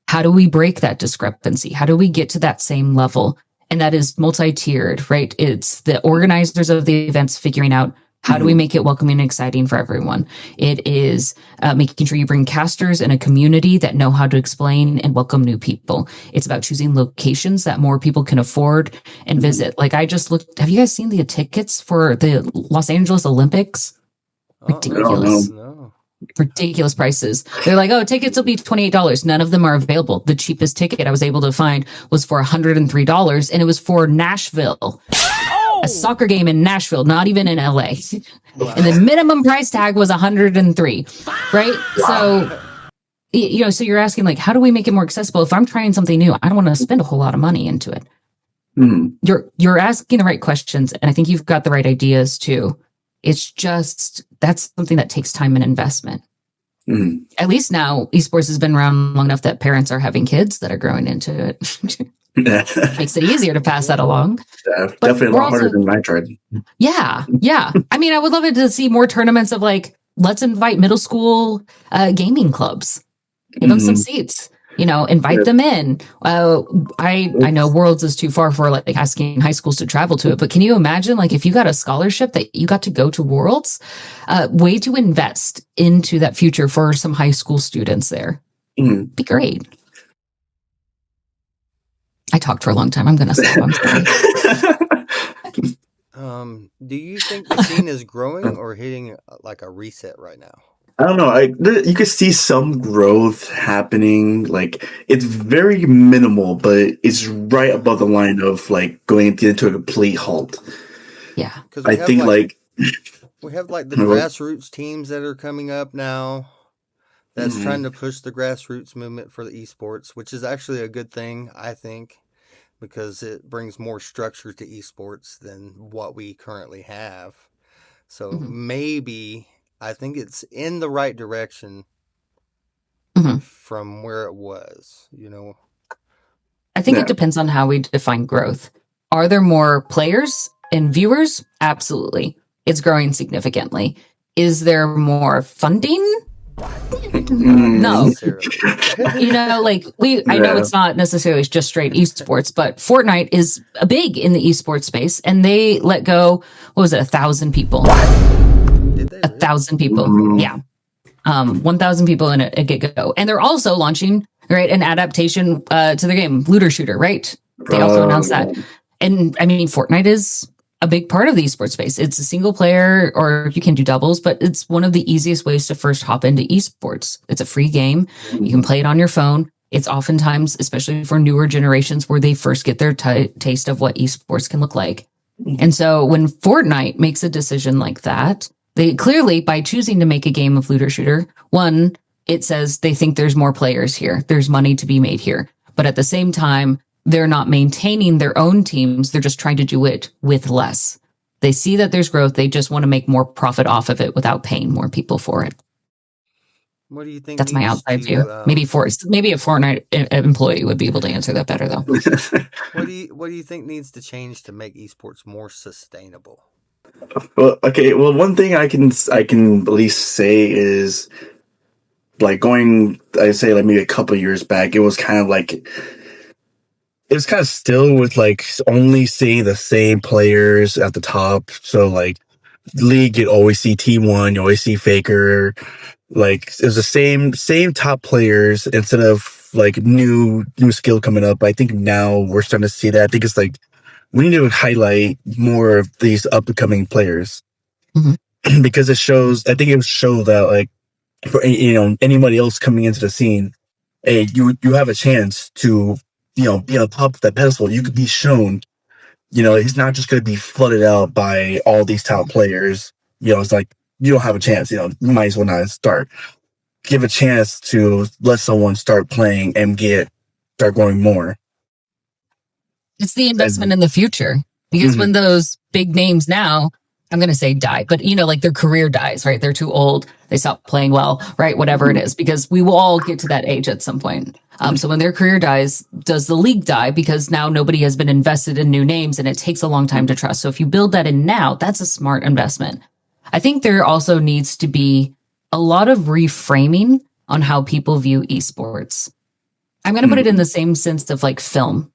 How do we break that discrepancy? How do we get to that same level? And that is multi-tiered, right? It's the organizers of the events figuring out how do we make it welcoming and exciting for everyone? It is making sure you bring casters in a community that know how to explain and welcome new people. It's about choosing locations that more people can afford and visit. Like I just looked, have you guys seen the tickets for the Los Angeles Olympics? Ridiculous. Ridiculous prices. They're like, oh, tickets will be $28. None of them are available. The cheapest ticket I was able to find was for $103, and it was for Nashville. A soccer game in Nashville, not even in LA. And the minimum price tag was $103, right? So, so you're asking like, how do we make it more accessible? If I'm trying something new, I don't want to spend a whole lot of money into it. You're asking the right questions, and I think you've got the right ideas too. It's just, that's something that takes time and investment. At least now esports has been around long enough that parents are having kids that are growing into it. Makes it easier to pass that along. Definitely a lot harder than I tried. Yeah. I mean, I would love it to see more tournaments of like, let's invite middle school gaming clubs. Give them some seats. Invite them in. I know Worlds is too far for like asking high schools to travel to it, but can you imagine like if you got a scholarship that you got to go to Worlds, way to invest into that future for some high school students there. Be great. I talked for a long time. I'm going to stop. I'm sorry. Do you think the scene is growing or hitting like a reset right now? I don't know. You could see some growth happening. Like it's very minimal, but it's right above the line of like going into a complete halt. Yeah, I think like we have like the grassroots teams that are coming up now. That's trying to push the grassroots movement for the esports, which is actually a good thing, I think, because it brings more structure to esports than what we currently have. So maybe I think it's in the right direction from where it was, I think it depends on how we define growth. Are there more players and viewers? Absolutely. It's growing significantly. Is there more funding? No. I know it's not necessarily just straight esports, but Fortnite is big in the esports space, and they let go, what was it, 1,000 people? Did they? 1,000 people. Yeah. 1,000 people in a get-go. And they're also launching, right, an adaptation to the game, Looter Shooter, right? They also announced that. And I mean, Fortnite is a big part of the esports space. It's a single player, or you can do doubles, but it's one of the easiest ways to first hop into esports. It's a free game. You can play it on your phone. It's oftentimes, especially for newer generations, where they first get their taste of what esports can look like. And so when Fortnite makes a decision like that, they clearly, by choosing to make a game of looter shooter, one, it says they think there's more players here. There's money to be made here. But at the same time, they're not maintaining their own teams. They're just trying to do it with less. They see that there's growth. They just want to make more profit off of it without paying more people for it. What do you think? That's my outside view. Maybe a Fortnite employee would be able to answer that better, though. What do you think needs to change to make esports more sustainable? Well, okay. Well, one thing I can at least say is, like, going, I'd say, like, maybe a couple of years back, it was kind of like, it was kind of still with, like, only seeing the same players at the top. So, like, League, you'd always see T1, you always see Faker. Like, it was the same top players instead of, like, new skill coming up. I think now we're starting to see that. I think it's like, we need to highlight more of these up-and-coming players. Mm-hmm. Because it shows, I think it would show that, like, for, you know, anybody else coming into the scene, hey, you have a chance to, you know, be on top of that pedestal. You could be shown, you know, it's not just going to be flooded out by all these top players. You know, it's like, you don't have a chance, you know, you might as well not start. Give a chance to let someone start playing and start growing more. It's the investment in the future, because when those big names now, I'm going to say die, but, you know, like, their career dies, right? They're too old. They stop playing well, right? Whatever it is, because we will all get to that age at some point. So when their career dies, does the league die? Because now nobody has been invested in new names, and it takes a long time to trust. So if you build that in now, that's a smart investment. I think there also needs to be a lot of reframing on how people view esports. I'm going to put it in the same sense of, like, film,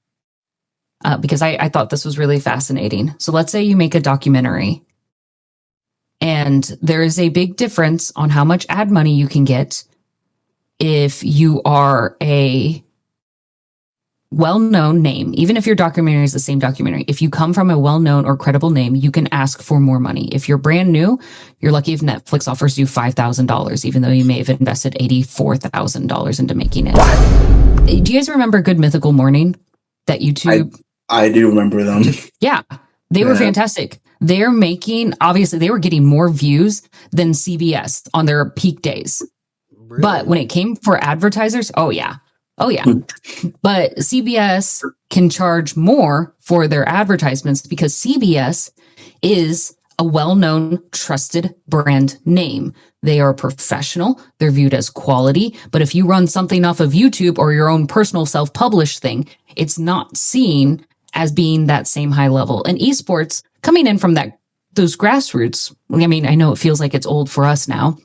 because I thought this was really fascinating. So let's say you make a documentary, and there is a big difference on how much ad money you can get if you are a well-known name. Even if your documentary is the same documentary, if you come from a well-known or credible name, you can ask for more money. If you're brand new, you're lucky if Netflix offers you $5,000, even though you may have invested $84,000 into making it. Do you guys remember Good Mythical Morning? That YouTube? I do remember them. Yeah, they were fantastic. They're making, obviously, they were getting more views than CBS on their peak days. Really? But when it came for advertisers, oh yeah. But CBS can charge more for their advertisements because CBS is a well-known, trusted brand name. They are professional. They're viewed as quality. But if you run something off of YouTube or your own personal self-published thing, it's not seen as being that same high level. And esports, coming in from those grassroots, I mean, I know it feels like it's old for us now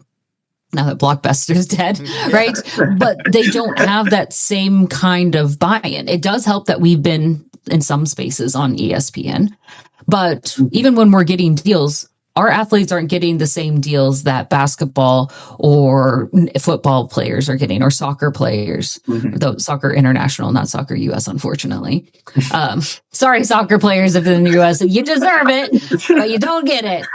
that Blockbuster is dead, right? But they don't have that same kind of buy-in. It does help that we've been in some spaces on ESPN. But even when we're getting deals, our athletes aren't getting the same deals that basketball or football players are getting, or soccer players, though Soccer International, not Soccer US, unfortunately. Sorry, soccer players if in the US, you deserve it, but you don't get it.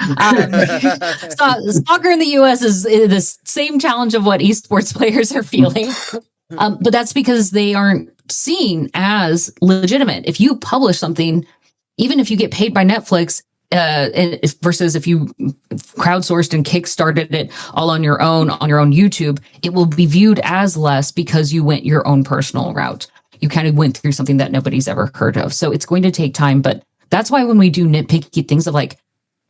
Soccer in the US is the same challenge of what esports players are feeling. But that's because they aren't seen as legitimate. If you publish something, even if you get paid by Netflix, versus if you crowdsourced and kickstarted it all on your own YouTube, it will be viewed as less because you went your own personal route. You kind of went through something that nobody's ever heard of. So it's going to take time. But that's why when we do nitpicky things of, like,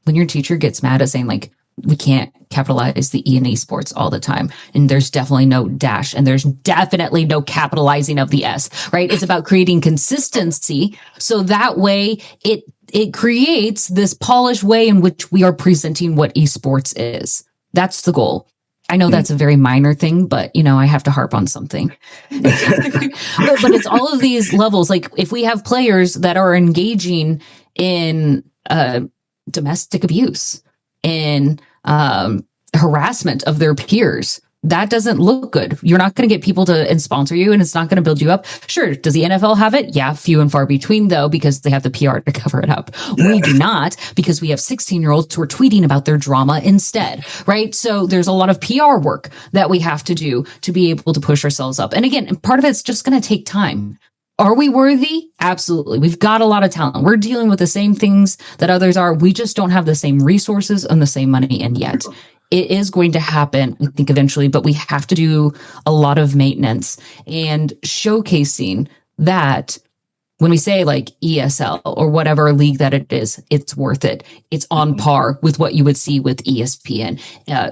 when your teacher gets mad at saying, like, we can't capitalize the E in esports all the time, and there's definitely no dash, and there's definitely no capitalizing of the S, right? It's about creating consistency. So that way it creates this polished way in which we are presenting what esports is. That's the goal. I know that's a very minor thing, but, you know, I have to harp on something. but it's all of these levels. Like, if we have players that are engaging in domestic abuse, in harassment of their peers, that doesn't look good. You're not going to get people to sponsor you, and it's not going to build you up. Sure. Does the NFL have it? Yeah. Few and far between, though, because they have the PR to cover it up. We do not, because we have 16-year-olds who are tweeting about their drama instead. Right. So there's a lot of PR work that we have to do to be able to push ourselves up. And again, part of it's just going to take time. Are we worthy? Absolutely. We've got a lot of talent. We're dealing with the same things that others are. We just don't have the same resources and the same money in yet. It is going to happen, I think, eventually, but we have to do a lot of maintenance and showcasing that when we say like ESL or whatever league that it is, it's worth it. It's on par with what you would see with ESPN.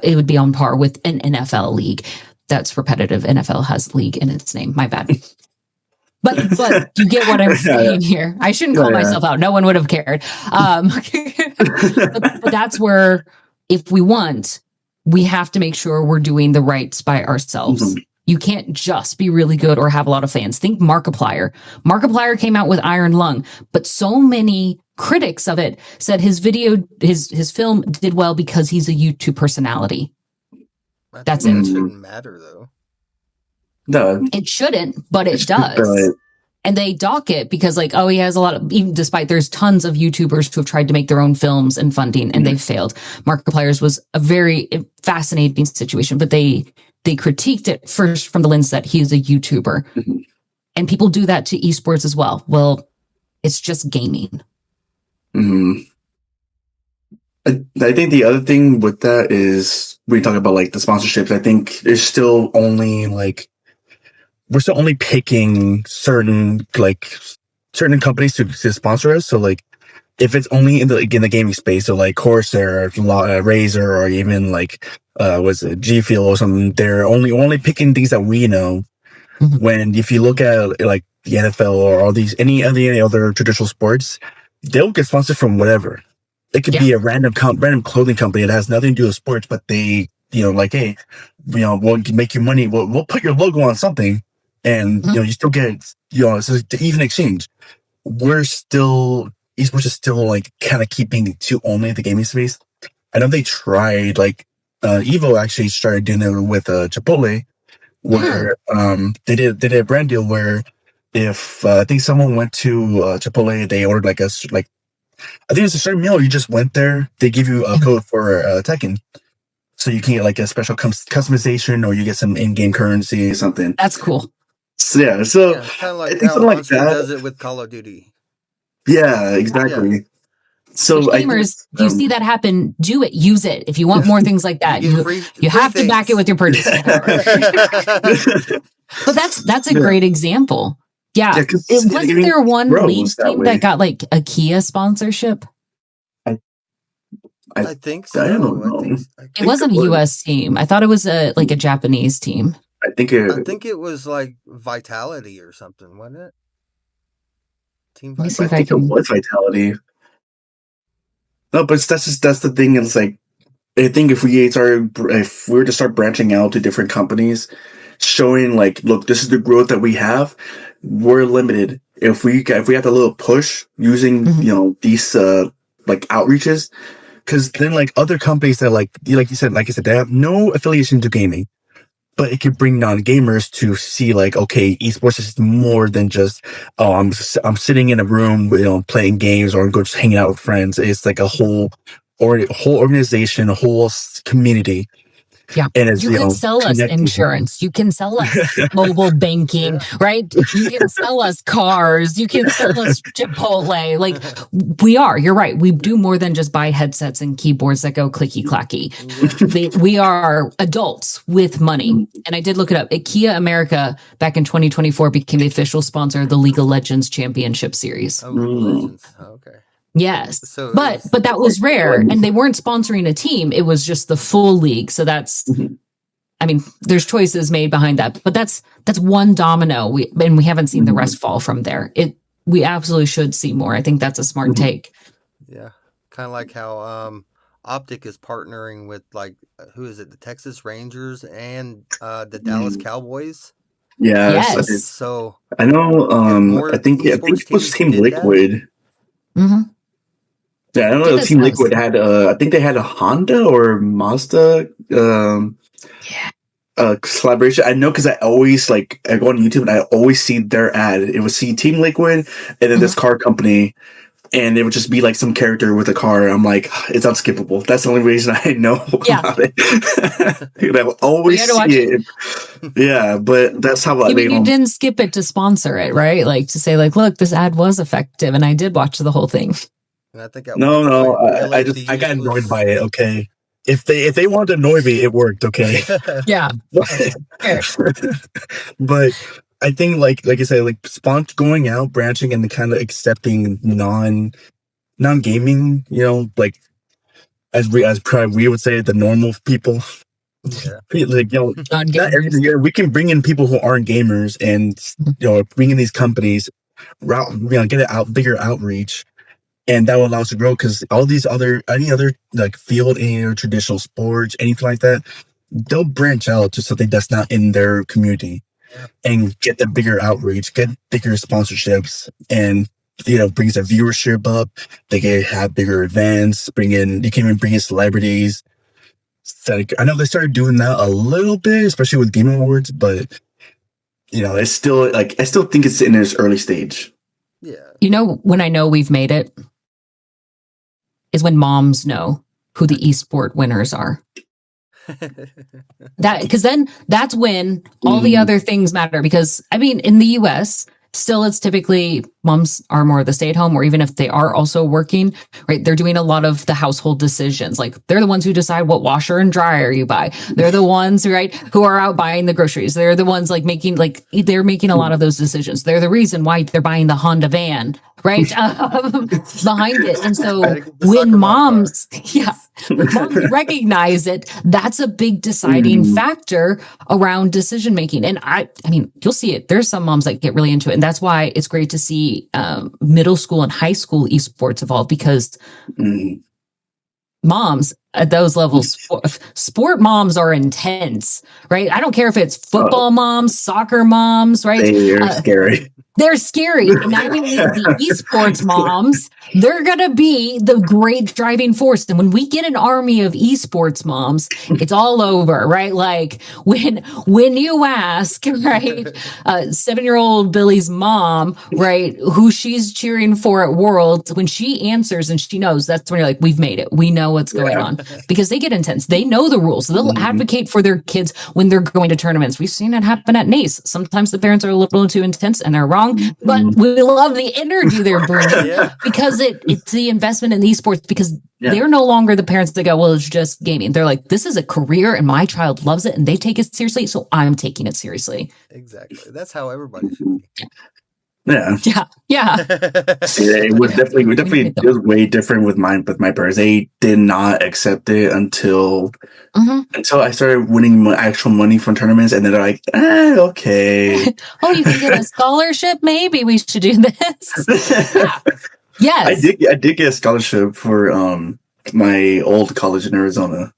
It would be on par with an NFL league. That's repetitive. NFL has league in its name. My bad. But you get what I'm saying here. I shouldn't call myself out. No one would have cared. But that's where, if we want, we have to make sure we're doing the rights by ourselves. Mm-hmm. You can't just be really good or have a lot of fans. Think Markiplier. Markiplier came out with Iron Lung, but so many critics of it said his film did well because he's a YouTube personality. That's it. It shouldn't matter, though. No, it shouldn't, but it does. And they dock it because, like, oh, he has a lot of, even despite there's tons of YouTubers who have tried to make their own films and funding, and they've failed. Markiplier's was a very fascinating situation, but they critiqued it first from the lens that he's a YouTuber. Mm-hmm. And people do that to esports as well. Well, it's just gaming. Mm-hmm. I think the other thing with that is, we talk about like the sponsorships. I think there's still only like, we're still only picking certain companies to sponsor us. So like, if it's only in the gaming space, so like Corsair, Razer, or even like was it G Fuel or something, they're only picking things that we know. Mm-hmm. When if you look at like the NFL or all these any other traditional sports, they'll get sponsored from whatever. It could be a random clothing company that has nothing to do with sports, but they, like, hey, we'll make you money. We'll put your logo on something. And, you still get, it's an even exchange. Esports is still like kind of keeping to only the gaming space. I know they tried, like, Evo actually started doing it with Chipotle, where they did a brand deal where if I think someone went to Chipotle, they ordered I think it's a certain meal. You just went there, they give you a code for Tekken. So you can get like a special customization, or you get some in-game currency or something. That's cool. So, kind of like how Monster does it with Call of Duty. Yeah, exactly. Yeah. So gamers, you see that happen, do it, use it. If you want more things like that, you have to back it with your purchase. But that's a great example. Yeah, wasn't there one league team that got like a Kia sponsorship? I think so. I don't know. It wasn't a U.S. team. I thought it was a Japanese team. I think it was like Vitality or something, wasn't it? Team Vitality. I think it was Vitality. No, but that's the thing. It's like, I think if we were to start branching out to different companies, showing like, look, this is the growth that we have. We're limited. If we have a little push using these like outreaches, because then like other companies that like you said, they have no affiliation to gaming. But it could bring non-gamers to see, like, okay, esports is more than just, I'm sitting in a room, playing games, or I'm just hanging out with friends. It's like a whole organization, a whole community. Yeah, and you can sell us insurance. You can sell us mobile banking, right? You can sell us cars. You can sell us Chipotle. Like, you're right. We do more than just buy headsets and keyboards that go clicky clacky. We are adults with money. And I did look it up. Kia America back in 2024 became the official sponsor of the League of Legends Championship Series. Oh, Legends. Okay. Yes, so but that was rare, and they weren't sponsoring a team. It was just the full league. So that's, I mean, there's choices made behind that, but that's one domino. We haven't seen the rest fall from there. We absolutely should see more. I think that's a smart take. Yeah, kind of like how Optic is partnering with who is it? The Texas Rangers and the Dallas Cowboys. Yeah, yes. So I know. I think it was Team Liquid. Mm-hmm. Yeah, I don't know. Team Liquid had I think they had a Honda or Mazda. Yeah. collaboration. I know because I always like I go on YouTube and I always see their ad. It would see Team Liquid and then this car company, and it would just be like some character with a car. I'm like, it's unskippable. That's the only reason I know Yeah. about it. And I will You always had to watch see it. Yeah, but that's how You they mean you didn't skip it to sponsor it, right? Like to say, like, look, this ad was effective, and I did watch the whole thing. And I think at one No, point I got LAFC annoyed was. by it. Okay, if they wanted to annoy me, it worked. Okay, Yeah. Fair. but I think like I said, like going out, branching, and kind of accepting non gaming. You know, like as probably we would say, the normal people. Yeah. Like, you know, Non not gamers. every year we can bring in people who aren't gamers, and you know, bring in these companies, get it out, bigger outreach, and that will allow us to grow. Because all these any other like field, any other traditional sports, anything like that, they'll branch out to something that's not in their community and get the bigger outreach, get bigger sponsorships, and you know, brings their viewership up. They can have bigger events, you can even bring in celebrities. So, like, I know they started doing that a little bit, especially with Game Awards, but you know, it's still like I still think it's in its early stage. Yeah. You know, when I know we've made it is when moms know who the esport winners are. That because then that's when all the other things matter. Because I mean, in the US, still it's typically moms are more the stay-at-home, or even if they are also working, right? They're doing a lot of the household decisions. Like they're the ones who decide what washer and dryer you buy. They're the ones, right, who are out buying the groceries. They're the ones they're making a lot of those decisions. They're the reason why they're buying the Honda van, right? Behind it. And so when moms, yeah, moms recognize it, that's a big deciding factor around decision making. And I mean, you'll see it. There's some moms that get really into it, and that's why it's great to see middle school and high school esports evolve, because moms at those levels, sport moms are intense, right? I don't care if it's football moms, soccer moms, right? They're scary. They're scary. And now we need the esports moms. They're going to be the great driving force. And when we get an army of esports moms, it's all over, right? Like when you ask, right, 7-year-old Billy's mom, right, who she's cheering for at Worlds, when she answers and she knows, that's when you're like, we've made it. We know what's going on, because they get intense. They know the rules. They'll advocate for their kids when they're going to tournaments. We've seen it happen at NACE. Sometimes the parents are a little too intense and they're wrong, but we love the energy they're bringing because it's the investment in the esports, because they're no longer the parents that go, well, it's just gaming. They're like, this is a career and my child loves it and they take it seriously, so I'm taking it seriously. Exactly. That's how everybody should be. Yeah. It would definitely it was way different with my parents. They did not accept it until I started winning actual money from tournaments, and then they're like, okay. Oh, you can get a scholarship? Maybe we should do this. Yes. I did get a scholarship for my old college in Arizona.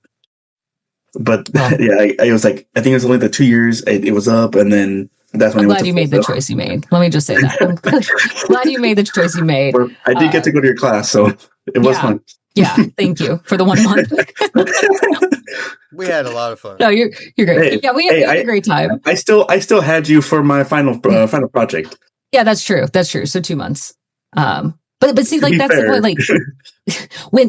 But I was like, I think it was only the 2 years it was up, and then that's when I'm glad you made the choice you made. Let me just say that. I'm glad you made the choice you made. I did get to go to your class, so it was fun. Yeah, thank you for the 1 month. We had a lot of fun. No, you're great. We had a great time. I still had you for my final project. Yeah, that's true. That's true. So 2 months. But see, like that's the point. Like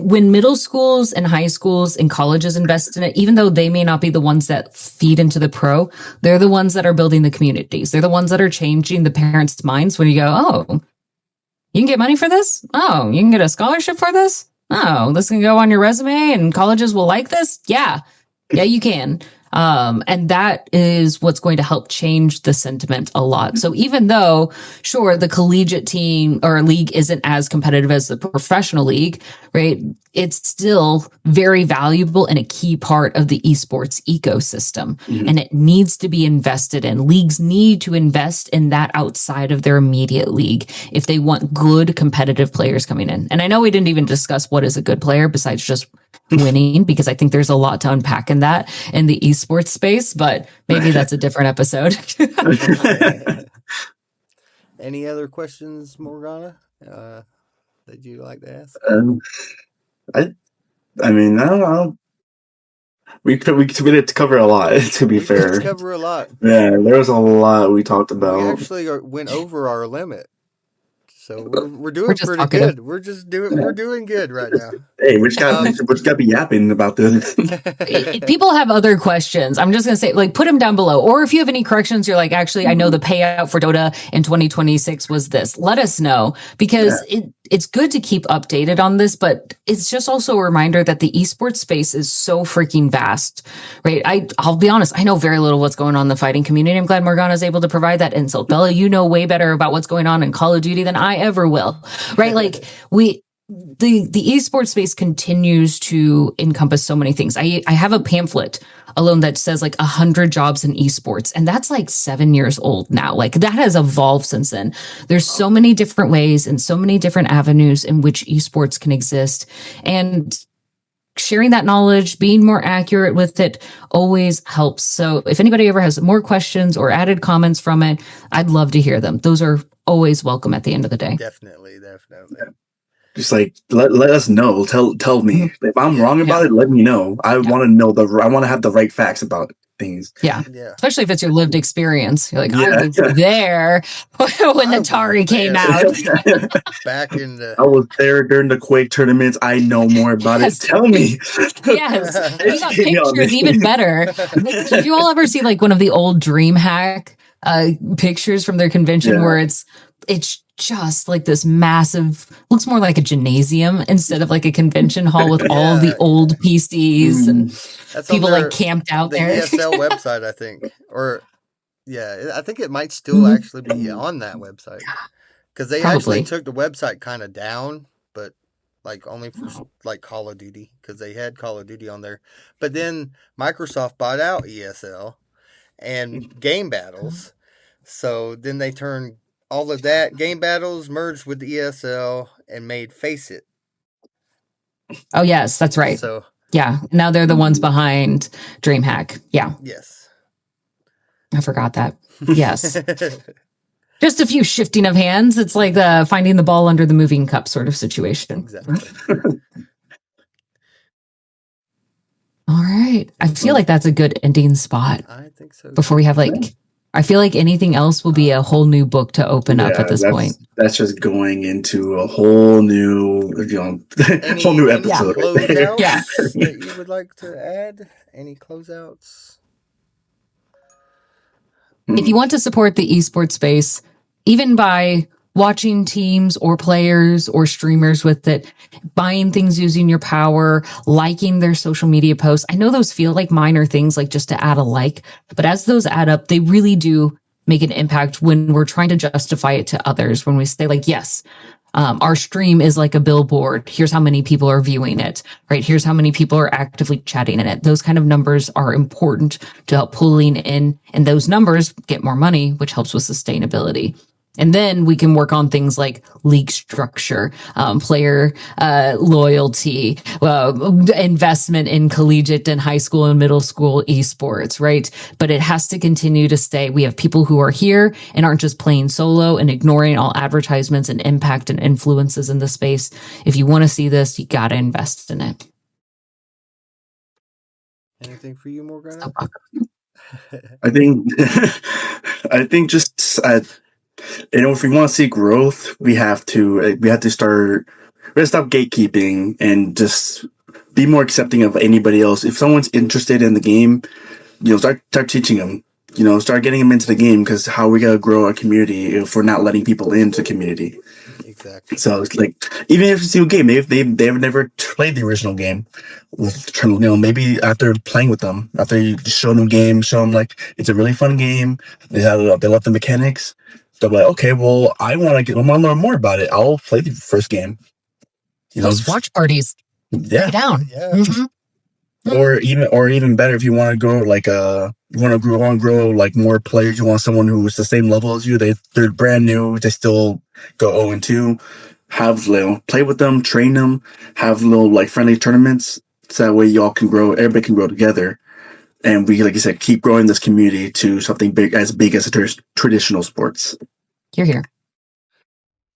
when middle schools and high schools and colleges invest in it, even though they may not be the ones that feed into the pro, they're the ones that are building the communities. They're the ones that are changing the parents' minds when you go, oh, you can get money for this? Oh, you can get a scholarship for this? Oh, this can go on your resume and colleges will like this? Yeah, you can. And that is what's going to help change the sentiment a lot. So even though, sure, the collegiate team or league isn't as competitive as the professional league, right? It's still very valuable and a key part of the esports ecosystem. And it needs to be invested in. Leagues need to invest in that outside of their immediate league if they want good competitive players coming in. And I know we didn't even discuss what is a good player besides just winning, because I think there's a lot to unpack in that in the esports space, but maybe that's a different episode. Any other questions, Morgana, that you'd like to ask? I mean, I don't know. we did cover a lot. To be We did fair, cover a lot. yeah, there was a lot we talked We about. actually went over our limit. So we're We're doing just pretty talkative. good. We're doing good right now. Hey, we Um, just got to be yapping about this. If people have other questions, I'm just going to say, like, put them down below. Or if you have any corrections, you're like, actually, I know the payout for Dota in 2026 was this. Let us know, because it's good to keep updated on this, but it's just also a reminder that the esports space is so freaking vast, right? I'll be honest, I know very little what's going on in the fighting community. I'm glad Morgana is able to provide that insight. Bella, you know way better about what's going on in Call of Duty than I ever will, right? Like, the esports space continues to encompass so many things. I have a pamphlet alone that says like 100 jobs in esports, and that's like 7 years old now. Like, that has evolved since then. There's so many different ways and so many different avenues in which esports can exist, and sharing that knowledge, being more accurate with it, always helps. So if anybody ever has more questions or added comments from it, I'd love to hear them. Those are always welcome at the end of the day. definitely. Just like let us know. Tell me if I'm wrong about it. Let me know. I want to know I want to have the right facts about things. Yeah. Yeah. Especially if it's your lived experience. You're like, I was there when the Atari came out. Back in the. I was there during the Quake tournaments. I know more about it. Tell me. Yes. And you got pictures even better. Did you all ever see like one of the old DreamHack pictures from their convention where it's just like this massive, looks more like a gymnasium instead of like a convention hall with all the old PCs and That's people like camped out the there. ESL website, I think. Or yeah, I think it might still actually be on that website. Because they actually took the website kind of down, but like only for like Call of Duty, because they had Call of Duty on there. But then Microsoft bought out ESL and Game Battles. So then they turned all of that Game Battles merged with the ESL and made Face It. Oh yes, that's right. So yeah, now they're the ones behind DreamHack. Yeah. Yes. I forgot that. Yes. Just a few shifting of hands. It's like the finding the ball under the moving cup sort of situation. Exactly. All right. I feel like that's a good ending spot. I think so. Before we have like, I feel like anything else will be a whole new book to open up at this point. That's just going into a whole new, whole new episode. Any closeouts that you would like to add? Any closeouts? If you want to support the esports space, even by watching teams or players or streamers with it, buying things using your power, liking their social media posts. I know those feel like minor things, like just to add a like, but as those add up, they really do make an impact when we're trying to justify it to others. When we say like, yes, our stream is like a billboard. Here's how many people are viewing it, right? Here's how many people are actively chatting in it. Those kind of numbers are important to help pulling in, and those numbers get more money, which helps with sustainability. And then we can work on things like league structure, player loyalty, investment in collegiate and high school and middle school esports, right? But it has to continue to stay. We have people who are here and aren't just playing solo and ignoring all advertisements and impact and influences in the space. If you want to see this, you got to invest in it. Anything for you, Morgana? I think just if we want to see growth, we have to stop gatekeeping and just be more accepting of anybody else. If someone's interested in the game, start teaching them. Start getting them into the game, because how we gotta grow our community if we're not letting people into the community. Exactly. So it's like, even if it's a new game, they've never played the original game, maybe after playing with them, after you show them game, show them like it's a really fun game, they love the mechanics. They're like, okay, well, I want to learn more about it. I'll play the first game. Those watch parties. Yeah. Down. Yeah. Mm-hmm. Or even better, if you want to grow like more players, you want someone who's the same level as you. They're brand new. They still go 0-2. Have play with them, train them, have little like friendly tournaments, so that way y'all can grow. Everybody can grow together, and we, like you said, keep growing this community to something big as traditional sports. You're here.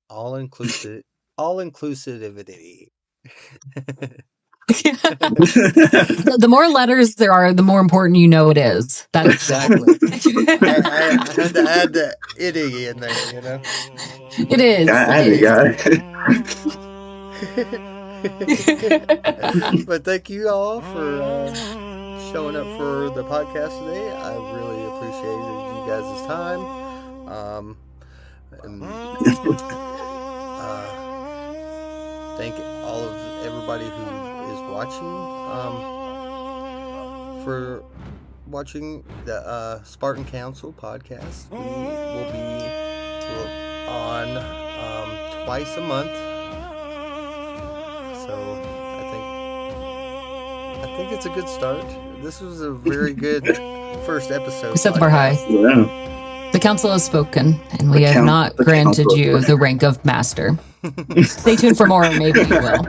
All inclusive. All inclusivity. The more letters there are, the more important you know it is. That's exactly. I had to add the itty in there, you know. It is. But thank you all for showing up for the podcast today. I really appreciated you guys' time. And thank all of everybody who is watching for watching the Spartan Council podcast. We will be on twice a month. So I think it's a good start. This was a very good first episode. We set the bar high. Yeah. The council has spoken, and we have not granted you the rank of master. Stay tuned for more, maybe you will.